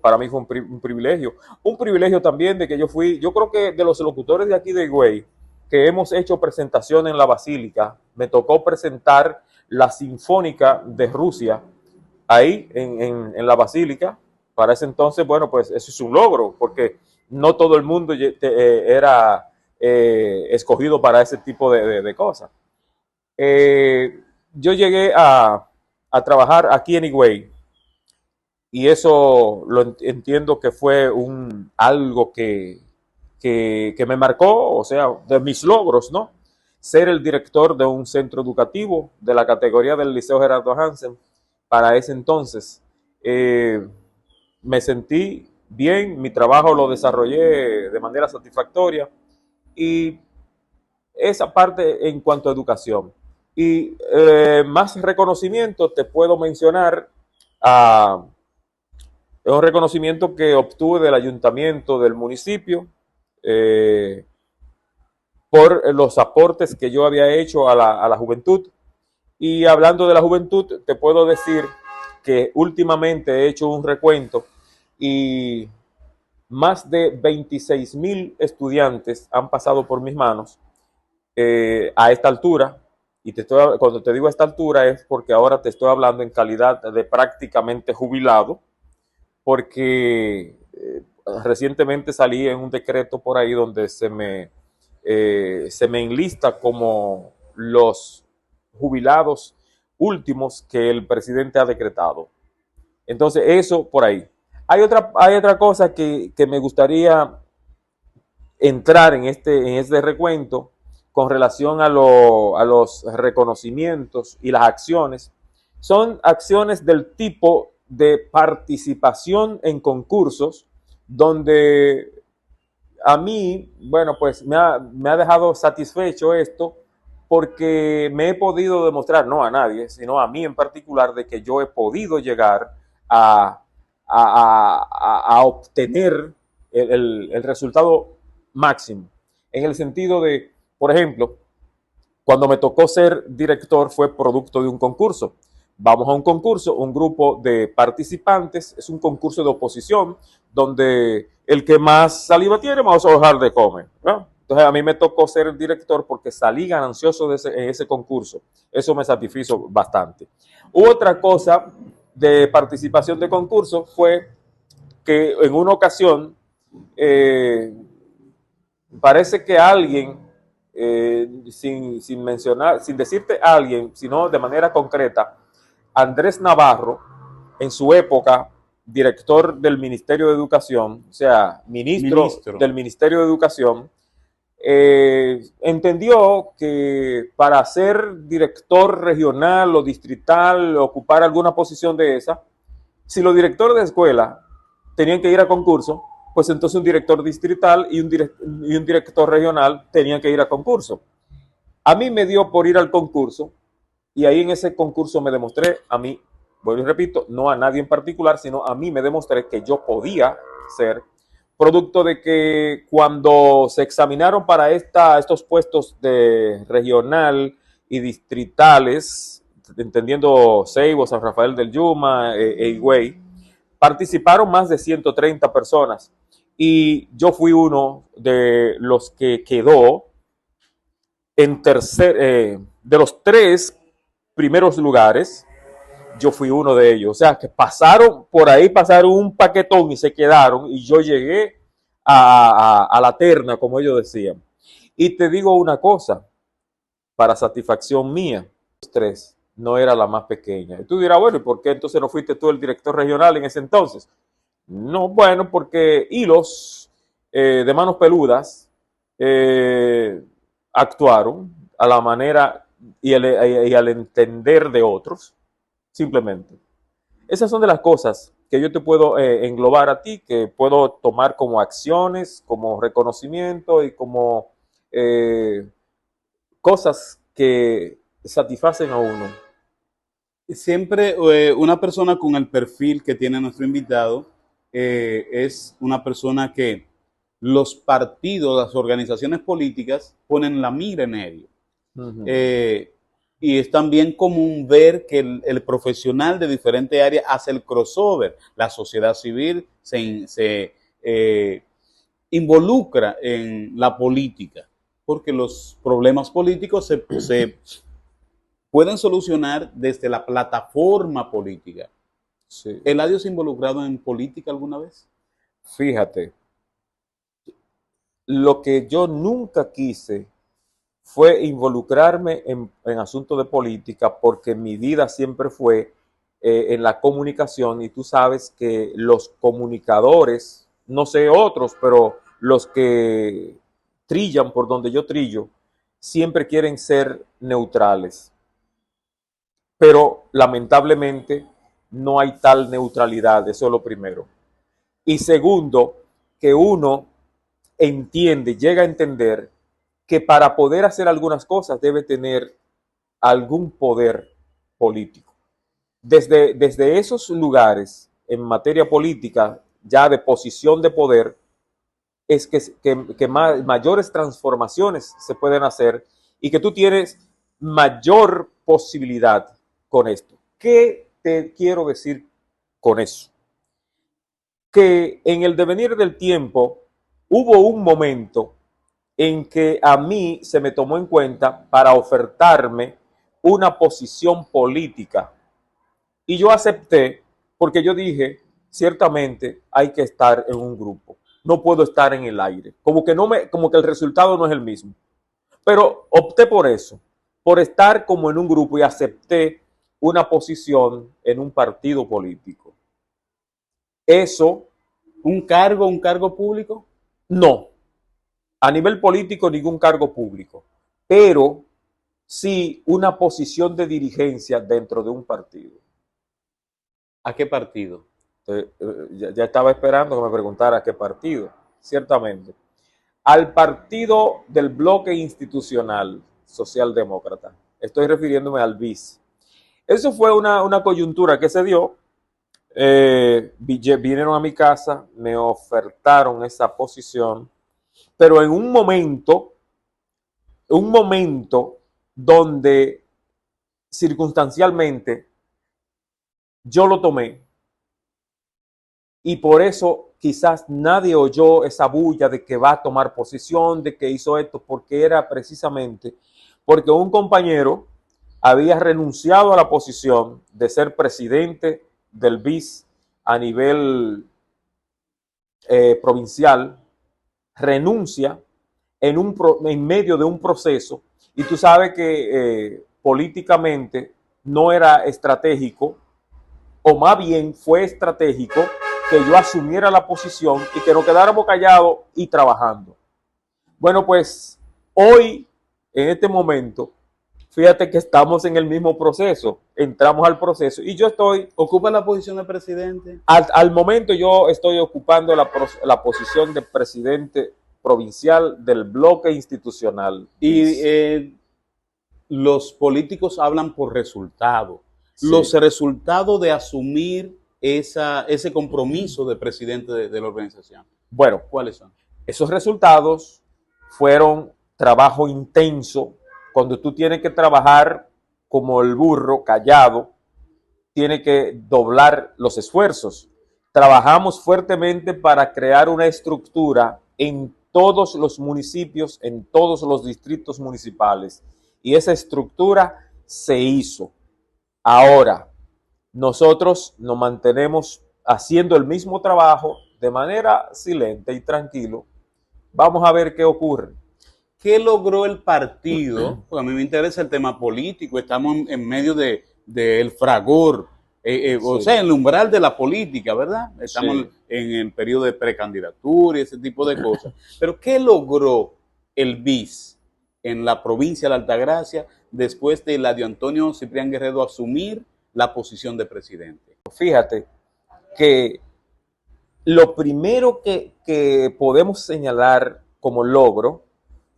para mí fue un privilegio. Un privilegio también de que yo creo que de los locutores de aquí de Higüey, que hemos hecho presentación en la Basílica, me tocó presentar la Sinfónica de Rusia ahí en la Basílica. Para ese entonces, bueno, pues eso es un logro, porque no todo el mundo era escogido para ese tipo de cosas. Yo llegué a trabajar aquí en Higüey, y eso lo entiendo que fue algo que me marcó, o sea, de mis logros, ¿no? Ser el director de un centro educativo de la categoría del Liceo Gerardo Hansen. Para ese entonces me sentí bien, mi trabajo lo desarrollé de manera satisfactoria, y esa parte en cuanto a educación. Y más reconocimiento te puedo mencionar un reconocimiento que obtuve del ayuntamiento del municipio, por los aportes que yo había hecho a la juventud. Y hablando de la juventud, te puedo decir que últimamente he hecho un recuento, y Más de 26,000 estudiantes han pasado por mis manos a esta altura. Y cuando te digo a esta altura es porque ahora te estoy hablando en calidad de prácticamente jubilado, porque recientemente salí en un decreto por ahí donde se me enlista como los jubilados últimos que el presidente ha decretado. Entonces, eso por ahí. Hay otra cosa que me gustaría entrar en este recuento con relación a los reconocimientos y las acciones. Son acciones del tipo de participación en concursos donde a mí, bueno, pues me ha dejado satisfecho esto porque me he podido demostrar, no a nadie, sino a mí en particular, de que yo he podido llegar a, a obtener el resultado máximo. En el sentido de, por ejemplo, cuando me tocó ser director fue producto de un concurso. Vamos a un concurso, un grupo de participantes, es un concurso de oposición, donde el que más saliva tiene, vamos a dejar de comer, ¿no? Entonces a mí me tocó ser el director porque salí ganancioso en ese concurso. Eso me satisfizo bastante. Otra cosa de participación de concurso fue que en una ocasión parece que alguien, sin mencionar, sin decirte a alguien, sino de manera concreta, Andrés Navarro, en su época, director del Ministerio de Educación, o sea, ministro del Ministerio de Educación, entendió que para ser director regional o distrital, ocupar alguna posición de esa, si los directores de escuela tenían que ir a concurso, pues entonces un director distrital y un director regional tenían que ir a concurso. A mí me dio por ir al concurso y ahí en ese concurso me demostré a mí, vuelvo y repito, no a nadie en particular, sino a mí me demostré que yo podía ser, producto de que cuando se examinaron para estos puestos de regional y distritales, entendiendo Seibo, San Rafael del Yuma e Higüey, participaron más de 130 personas y yo fui uno de los que quedó en de los 3 primeros lugares, yo fui uno de ellos. O sea, que pasaron un paquetón y se quedaron y yo llegué a la terna, como ellos decían. Y te digo una cosa, para satisfacción mía, los 3 no era la más pequeña. Y tú dirás, bueno, ¿y por qué entonces no fuiste tú el director regional en ese entonces? No, bueno, porque hilos de manos peludas actuaron a la manera y al entender de otros, simplemente. Esas son de las cosas que yo te puedo englobar a ti, que puedo tomar como acciones, como reconocimiento y como cosas que satisfacen a uno. Siempre una persona con el perfil que tiene nuestro invitado es una persona que los partidos, las organizaciones políticas ponen la mira en ello. Uh-huh. Y es también común ver que el profesional de diferentes áreas hace el crossover. La sociedad civil se involucra en la política, porque los problemas políticos se pueden solucionar desde la plataforma política. Sí. ¿Eladio se ha involucrado en política alguna vez? Fíjate, lo que yo nunca quise fue involucrarme en asuntos de política porque mi vida siempre fue en la comunicación y tú sabes que los comunicadores, no sé otros, pero los que trillan por donde yo trillo, siempre quieren ser neutrales. Pero lamentablemente no hay tal neutralidad, eso es lo primero. Y segundo, que uno entiende, llega a entender que para poder hacer algunas cosas debe tener algún poder político. Desde esos lugares, en materia política, ya de posición de poder, es que mayores transformaciones se pueden hacer y que tú tienes mayor posibilidad con esto. ¿Qué te quiero decir con eso? que en el devenir del tiempo hubo un momento en que a mí se me tomó en cuenta para ofertarme una posición política. Y yo acepté porque yo dije, ciertamente hay que estar en un grupo. No puedo estar en el aire. Como que el resultado no es el mismo. Pero opté por eso, por estar como en un grupo y acepté una posición en un partido político. Eso un cargo público? no, a nivel político ningún cargo público, pero sí una posición de dirigencia dentro de un partido. ¿A qué partido? Ya estaba esperando que me preguntara qué partido, ciertamente. Al partido del bloque institucional socialdemócrata. Estoy refiriéndome al BIS. Eso fue una coyuntura que se dio. Vinieron a mi casa, me ofertaron esa posición, pero en un momento donde circunstancialmente yo lo tomé y por eso quizás nadie oyó esa bulla de que va a tomar posición, de que hizo esto, porque era precisamente porque un compañero había renunciado a la posición de ser presidente del BIS a nivel provincial, renuncia en medio de un proceso, y tú sabes que políticamente no era estratégico, o más bien fue estratégico que yo asumiera la posición y que nos quedáramos callados y trabajando. Bueno, pues hoy, en este momento, fíjate que estamos en el mismo proceso, entramos al proceso y yo estoy... ¿Ocupa la posición de presidente? Al momento yo estoy ocupando la posición de presidente provincial del bloque institucional. Y los políticos hablan por resultado. Sí. Los resultados de asumir ese compromiso de presidente de la organización. Bueno, ¿cuáles son? Esos resultados fueron trabajo intenso. Cuando tú tienes que trabajar como el burro callado, tienes que doblar los esfuerzos. Trabajamos fuertemente para crear una estructura en todos los municipios, en todos los distritos municipales. Y esa estructura se hizo. Ahora, nosotros nos mantenemos haciendo el mismo trabajo de manera silente y tranquilo. Vamos a ver qué ocurre. ¿Qué logró el partido? Porque a mí me interesa el tema político. Estamos en medio del fragor, o sea, en el umbral de la política, ¿verdad? Estamos en el periodo de precandidatura y ese tipo de cosas. Pero ¿qué logró el BIS en la provincia de Altagracia después de la de Antonio Ciprián Guerrero asumir la posición de presidente? Fíjate que lo primero que podemos señalar como logro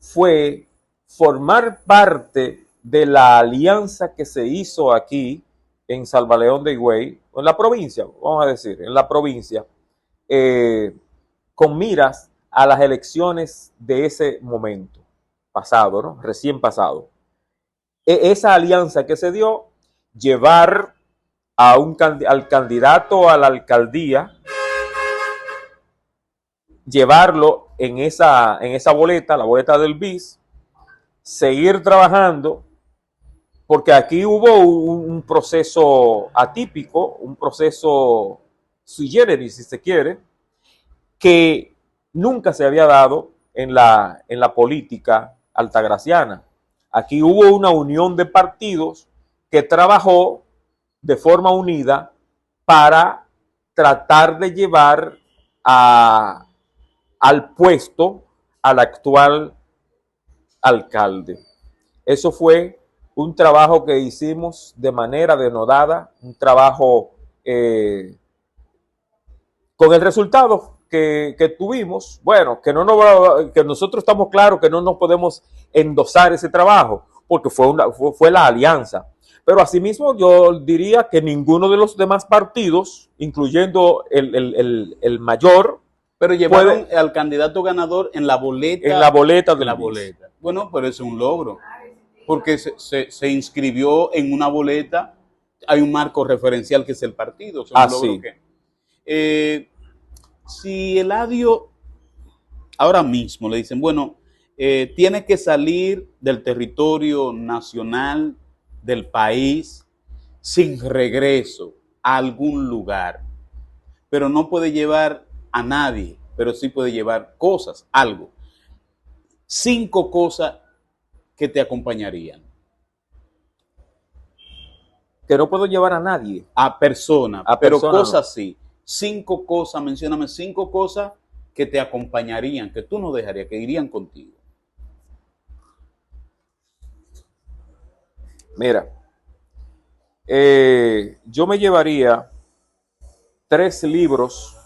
fue formar parte de la alianza que se hizo aquí en Salvaleón de Higüey, en la provincia, vamos a decir, en la provincia, con miras a las elecciones de ese momento pasado, ¿no? Recién pasado. Esa alianza que se dio, llevar al candidato a la alcaldía, llevarlo en esa boleta, la boleta del BIS, seguir trabajando, porque aquí hubo un proceso atípico, un proceso sui generis, si se quiere, que nunca se había dado en la política altagraciana. Aquí hubo una unión de partidos que trabajó de forma unida para tratar de llevar al puesto al actual alcalde. Eso fue un trabajo que hicimos de manera denodada, un trabajo con el resultado que tuvimos, bueno, que nosotros estamos claros que no nos podemos endosar ese trabajo, porque fue la alianza. Pero asimismo yo diría que ninguno de los demás partidos, incluyendo el mayor, pero llevaron al candidato ganador en la boleta. En la boleta de la boleta. Bueno, pero eso es un logro, porque se inscribió en una boleta, hay un marco referencial que es el partido. Es un logro que, Si Eladio ahora mismo le dicen, bueno, tiene que salir del territorio nacional del país sin regreso a algún lugar, pero no puede llevar a nadie, pero sí puede llevar cosas, algo. 5 cosas que te acompañarían. Que no puedo llevar a nadie. A personas, A pero persona no. cosas sí. 5 cosas, mencióname 5 cosas que te acompañarían, que tú no dejarías, que irían contigo. Mira, yo me llevaría 3 libros,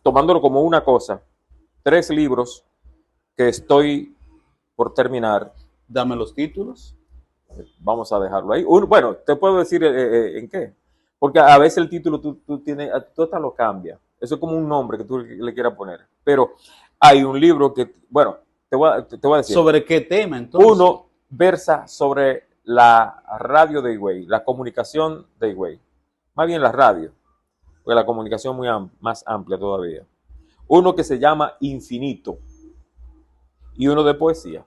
tomándolo como una cosa, 3 libros que estoy por terminar. Dame los títulos. Vamos a dejarlo ahí. Bueno, te puedo decir en qué. Porque a veces el título tú hasta lo cambias. Eso es como un nombre que tú le quieras poner. Pero hay un libro que, bueno, te voy a decir. ¿Sobre qué tema entonces? Uno versa sobre la radio de Higüey, la comunicación de Higüey. Más bien la radio, porque la comunicación es muy más amplia todavía. Uno que se llama Infinito y uno de poesía.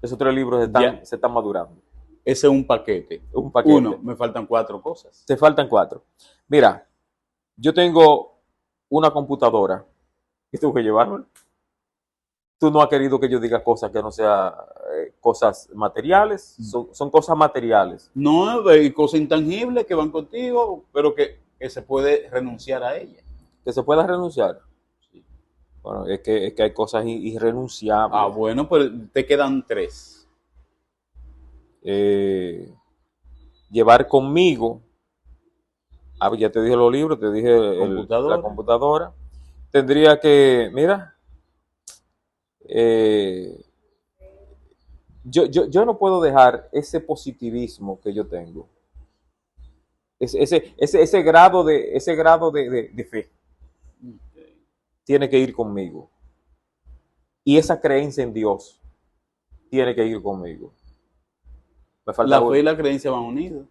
Esos 3 libros se están madurando. Ese es un paquete. Un paquete. Uno, me faltan 4 cosas. Te faltan 4. Mira, yo tengo una computadora y tengo que llevarla. Tú no has querido que yo diga cosas que no sean cosas materiales. Son cosas materiales. No, hay cosas intangibles que van contigo, pero que se puede renunciar a ellas. Que se pueda renunciar. Bueno, es que hay cosas irrenunciables. Ah, bueno, pues te quedan 3. Llevar conmigo, ya te dije los libros, te dije Computadora. la computadora. Tendría que, mira, yo no puedo dejar ese positivismo que yo tengo, ese grado de fe tiene que ir conmigo, y esa creencia en Dios tiene que ir conmigo. Me falta La fe y la creencia van unidos.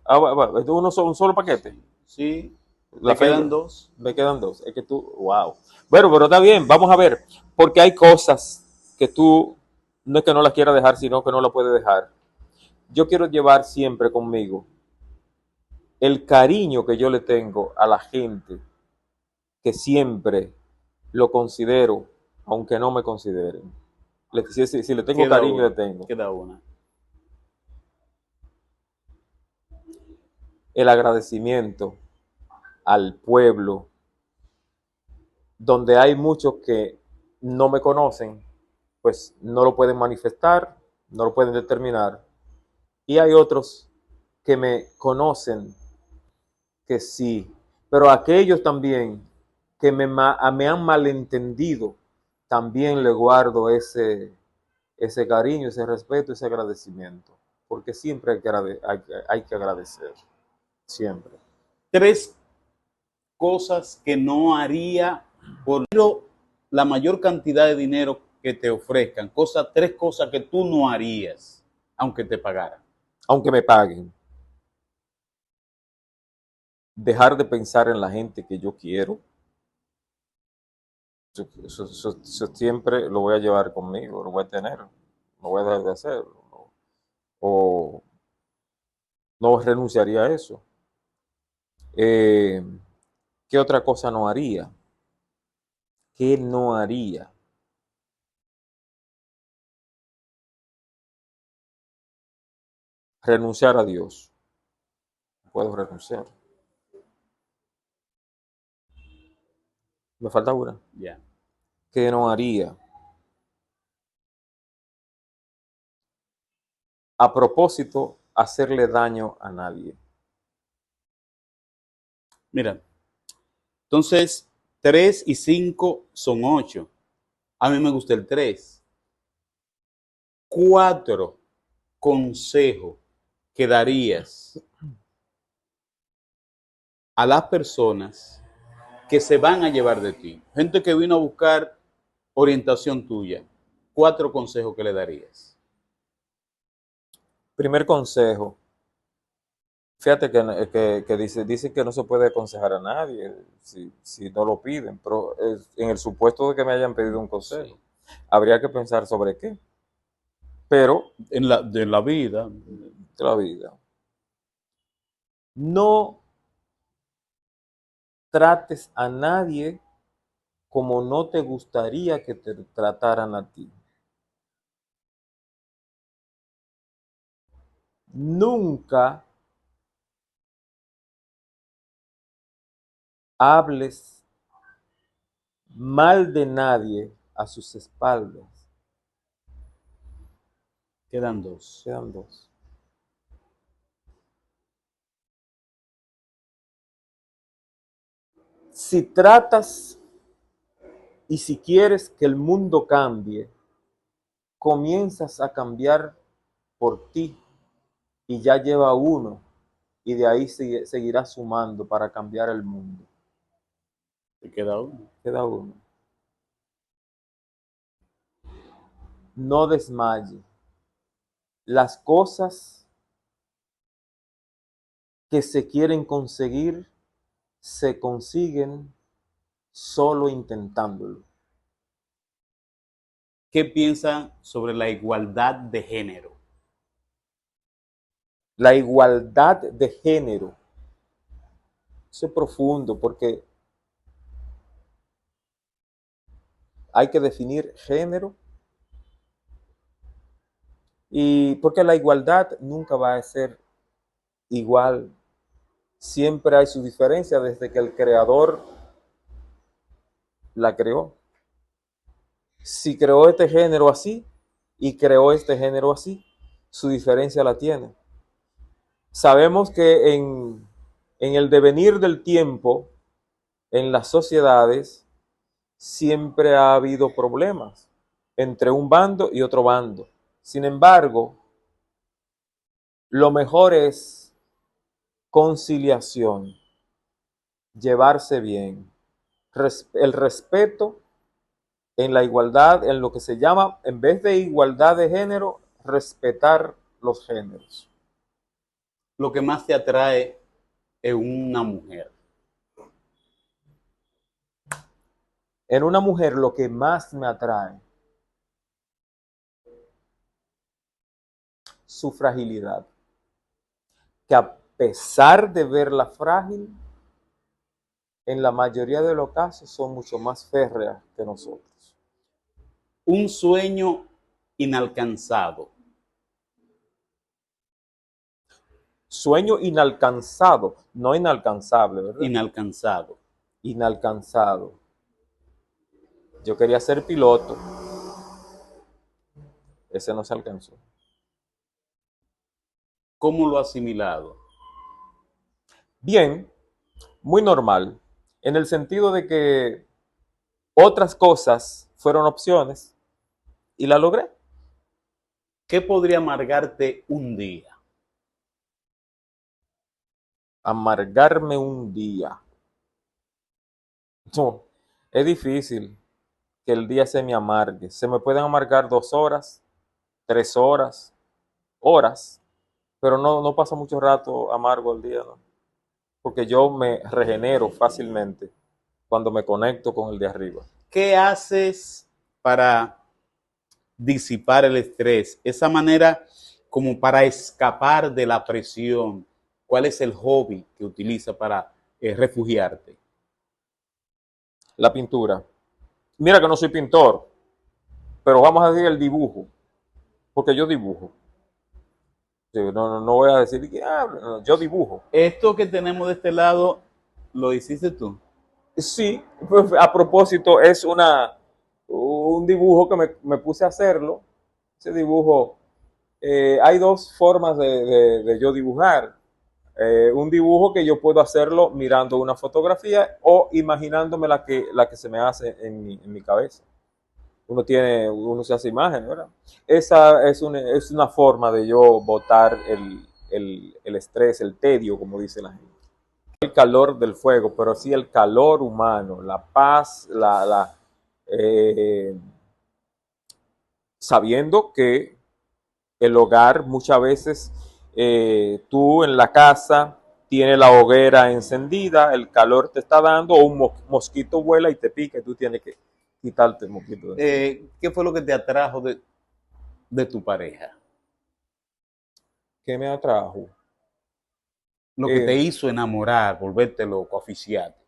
Uno un solo paquete. Sí. Me quedan 2. Me quedan 2. Es que tú, wow. Bueno, pero está bien, vamos a ver. Porque hay cosas que tú no es que no las quieras dejar, sino que no las puedes dejar. Yo quiero llevar siempre conmigo el cariño que yo le tengo a la gente, que siempre lo considero, aunque no me consideren. Si le tengo cariño, le tengo. Queda una. El agradecimiento al pueblo, donde hay muchos que no me conocen, pues no lo pueden manifestar, no lo pueden determinar. Y hay otros que me conocen, que sí, pero aquellos también que me han malentendido, también le guardo ese cariño, ese respeto, ese agradecimiento, porque siempre hay que agradecer, siempre. 3 cosas que no haría por la mayor cantidad de dinero que te ofrezcan. 3 cosas que tú no harías, aunque te pagaran. Aunque me paguen. Dejar de pensar en la gente que yo quiero. Eso siempre lo voy a llevar conmigo, lo voy a tener. No voy a dejar de hacerlo. O no renunciaría a eso. ¿Qué otra cosa no haría? ¿Qué no haría? Renunciar a Dios. Puedo renunciar. Me falta una. Ya. ¿Qué no haría? A propósito, hacerle daño a nadie. Mira, entonces 3 y 5 son 8. A mí me gusta el 3. 4 consejos que darías a las personas que se van a llevar de ti. Gente que vino a buscar orientación tuya. 4 consejos que le darías. Primer consejo. Fíjate que dice que no se puede aconsejar a nadie si no lo piden, pero en el supuesto de que me hayan pedido un consejo, habría que pensar sobre qué, pero de la vida. de la vida. No trates a nadie como no te gustaría que te trataran a ti. Nunca hables mal de nadie a sus espaldas. Quedan dos. Quedan dos. Si tratas y si quieres que el mundo cambie, comienzas a cambiar por ti y ya lleva uno y de ahí seguirá sumando para cambiar el mundo. Te queda uno. Queda uno. No desmaye. Las cosas que se quieren conseguir se consiguen solo intentándolo. ¿Qué piensan sobre la igualdad de género? La igualdad de género. Eso es profundo porque hay que definir género y porque la igualdad nunca va a ser igual. Siempre hay su diferencia desde que el creador la creó. Si creó este género así y creó este género así, su diferencia la tiene. Sabemos que en el devenir del tiempo, en las sociedades, siempre ha habido problemas entre un bando y otro bando. Sin embargo, lo mejor es conciliación, llevarse bien, el respeto en la igualdad, en lo que se llama, en vez de igualdad de género, respetar los géneros. Lo que más te atrae en una mujer. En una mujer lo que más me atrae, su fragilidad, que a pesar de verla frágil, en la mayoría de los casos son mucho más férreas que nosotros. Un sueño inalcanzado. Sueño inalcanzado, no inalcanzable, ¿verdad? Inalcanzado. Inalcanzado. Yo quería ser piloto. Ese no se alcanzó. ¿Cómo lo ha asimilado? Bien, muy normal, en el sentido de que otras cosas fueron opciones y la logré. ¿Qué podría amargarte un día? Amargarme un día. No, es difícil que el día se me amargue. Se me pueden amargar 2 horas, 3 horas, horas, pero no pasa mucho rato amargo el día, ¿no? Porque yo me regenero fácilmente cuando me conecto con el de arriba. ¿Qué haces para disipar el estrés? Esa manera como para escapar de la presión. ¿Cuál es el hobby que utiliza para refugiarte? La pintura. Mira que no soy pintor, pero vamos a decir el dibujo, porque yo dibujo. No voy a decir que yo dibujo. Esto que tenemos de este lado, ¿lo hiciste tú? Sí, pues, a propósito, es un dibujo que me puse a hacerlo. Ese dibujo, hay dos formas de yo dibujar. Un dibujo que yo puedo hacerlo mirando una fotografía o imaginándome la que se me hace en mi cabeza. Uno se hace imagen, ¿verdad? Esa es una forma de yo botar el estrés, el tedio, como dice la gente. El calor del fuego, pero sí el calor humano, la paz, sabiendo que el hogar muchas veces tú en la casa tienes la hoguera encendida, el calor te está dando, o un mosquito vuela y te pica y tú tienes que quitarte el mosquito. ¿Qué fue lo que te atrajo de tu pareja? ¿Qué me atrajo? Lo que te Eh, hizo enamorar, volverte loco, aficiarte.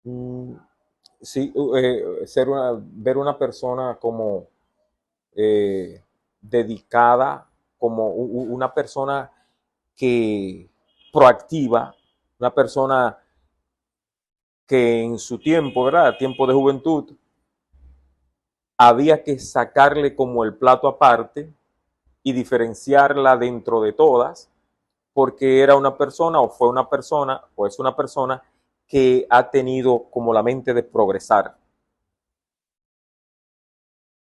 mm, sí, ver una persona como dedicada, como una persona que proactiva, una persona que en su tiempo, ¿verdad? Tiempo de juventud, había que sacarle como el plato aparte y diferenciarla dentro de todas, porque era una persona o fue una persona o es una persona que ha tenido como la mente de progresar.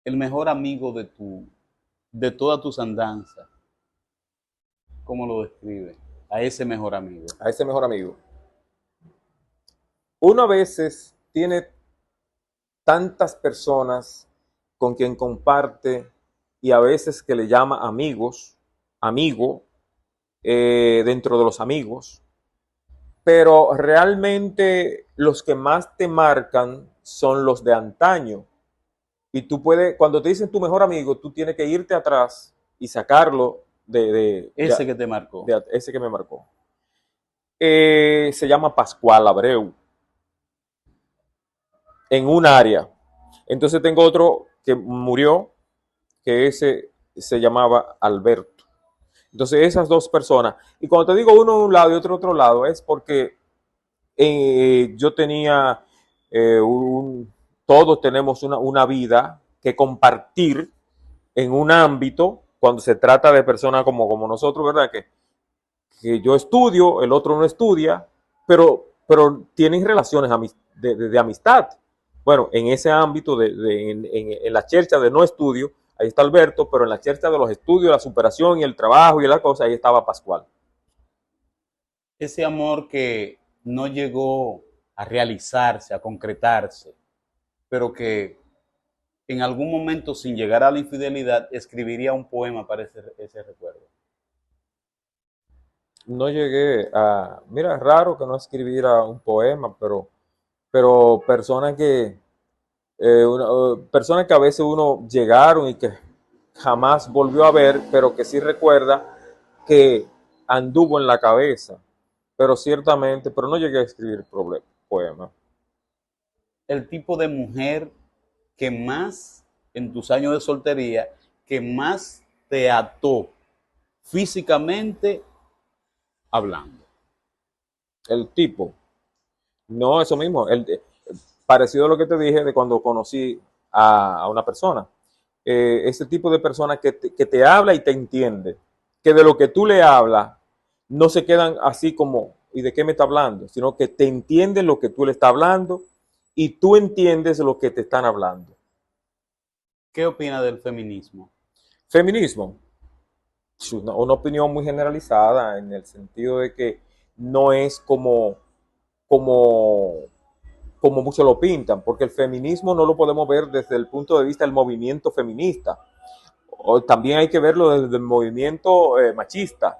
El mejor amigo de todas tus andanzas, ¿cómo lo describe? A ese mejor amigo. A ese mejor amigo. Uno a veces tiene tantas personas con quien comparte y a veces que le llama amigos, amigo, dentro de los amigos, pero realmente los que más te marcan son los de antaño. Y tú puedes, cuando te dicen tu mejor amigo, tú tienes que irte atrás y sacarlo Ese que te marcó. de ese que me marcó. Se llama Pascual Abreu, en un área. Entonces tengo otro que murió, que ese se llamaba Alberto. Entonces esas dos personas. Y cuando te digo uno de un lado y otro lado, es porque yo tenía todos tenemos una vida que compartir en un ámbito cuando se trata de personas como nosotros, ¿verdad? Que yo estudio, el otro no estudia, pero tienen relaciones de amistad. Bueno, en ese ámbito, en la chercha de no estudio, ahí está Alberto, pero en la chercha de los estudios, la superación y el trabajo y la cosa, ahí estaba Pascual. Ese amor que no llegó a realizarse, a concretarse, pero que en algún momento, sin llegar a la infidelidad, escribiría un poema para ese recuerdo. No llegué a, mira, es raro que no escribiera un poema, pero personas que a veces uno llegaron y que jamás volvió a ver, pero que sí recuerda que anduvo en la cabeza, pero ciertamente, pero no llegué a escribir poema. El tipo de mujer que más, en tus años de soltería, que más te ató físicamente hablando. El tipo, no, eso mismo, parecido a lo que te dije de cuando conocí a una persona. Ese tipo de persona que te habla y te entiende, que de lo que tú le hablas no se quedan así como, ¿y de qué me está hablando? Sino que te entiende lo que tú le estás hablando y tú entiendes lo que te están hablando. ¿Qué opina del feminismo? Feminismo, es una opinión muy generalizada en el sentido de que no es como, como muchos lo pintan, porque el feminismo no lo podemos ver desde el punto de vista del movimiento feminista, o también hay que verlo desde el movimiento machista.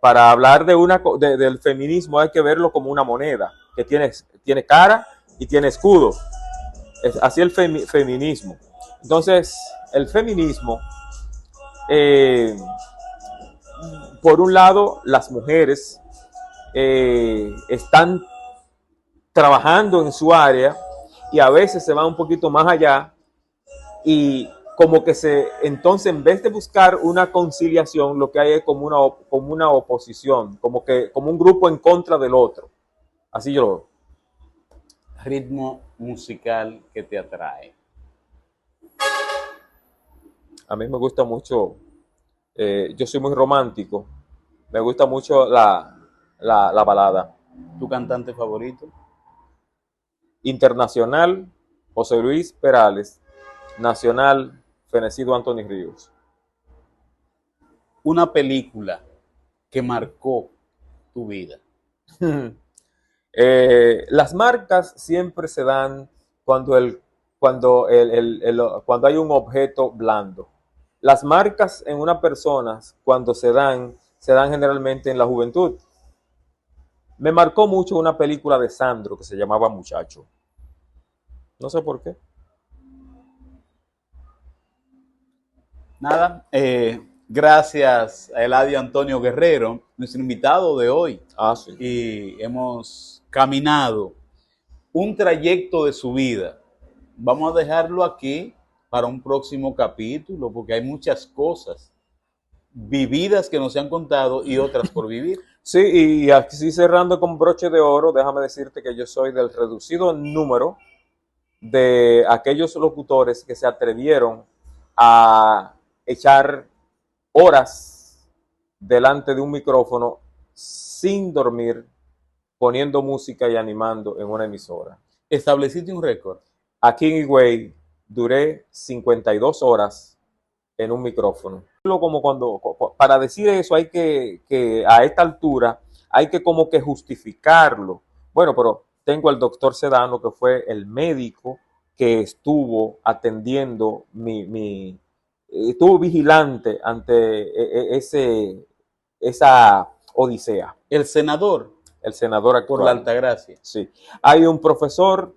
Para hablar del feminismo hay que verlo como una moneda que tiene cara y tiene escudo. Es así el feminismo. Entonces, el feminismo, eh, por un lado, las mujeres están trabajando en su área y a veces se van un poquito más allá y como que entonces en vez de buscar una conciliación, lo que hay es como una oposición, como un grupo en contra del otro. Así yo lo veo. Ritmo musical que te atrae. A mí me gusta mucho, yo soy muy romántico, me gusta mucho la balada. ¿Tu cantante favorito? Internacional, José Luis Perales. Nacional, Fenecido Anthony Ríos. Una película que marcó tu vida. Las marcas siempre se dan cuando hay un objeto blando. las marcas en una persona cuando se dan generalmente en la juventud. Me marcó mucho una película de Sandro que se llamaba Muchacho. No sé por qué. Nada, gracias a Eladio Antonio Guerrero, nuestro invitado de hoy. Sí. Y hemos caminado un trayecto de su vida. Vamos a dejarlo aquí para un próximo capítulo, porque hay muchas cosas vividas que nos se han contado y otras por vivir. Sí, y así cerrando con broche de oro, déjame decirte que yo soy del reducido número de aquellos locutores que se atrevieron a echar horas delante de un micrófono sin dormir, poniendo música y animando en una emisora. Estableciste un récord. Aquí en Higüey duré 52 horas en un micrófono. Como cuando, para decir eso hay que a esta altura hay que como que justificarlo. Bueno, pero tengo al doctor Sedano, que fue el médico que estuvo atendiendo estuvo vigilante ante esa odisea. El senador Actual. por la Altagracia. Sí. Hay un profesor,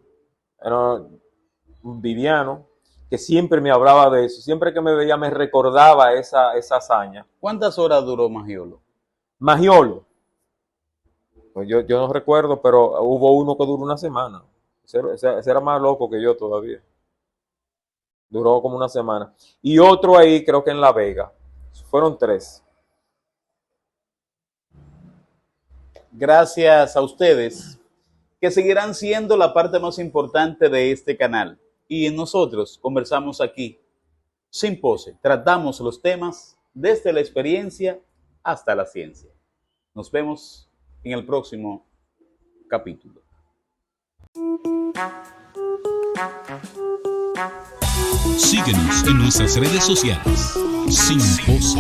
Viviano, que siempre me hablaba de eso. Siempre que me veía me recordaba esa hazaña. ¿Cuántas horas duró Magiolo? Magiolo. Pues yo no recuerdo, pero hubo uno que duró una semana. Ese era más loco que yo todavía. Duró como una semana. Y otro ahí, creo que en La Vega. Fueron 3. Gracias a ustedes, que seguirán siendo la parte más importante de este canal. Y nosotros conversamos aquí, sin pose, tratamos los temas desde la experiencia hasta la ciencia. Nos vemos en el próximo capítulo. Síguenos en nuestras redes sociales. Sin Pose.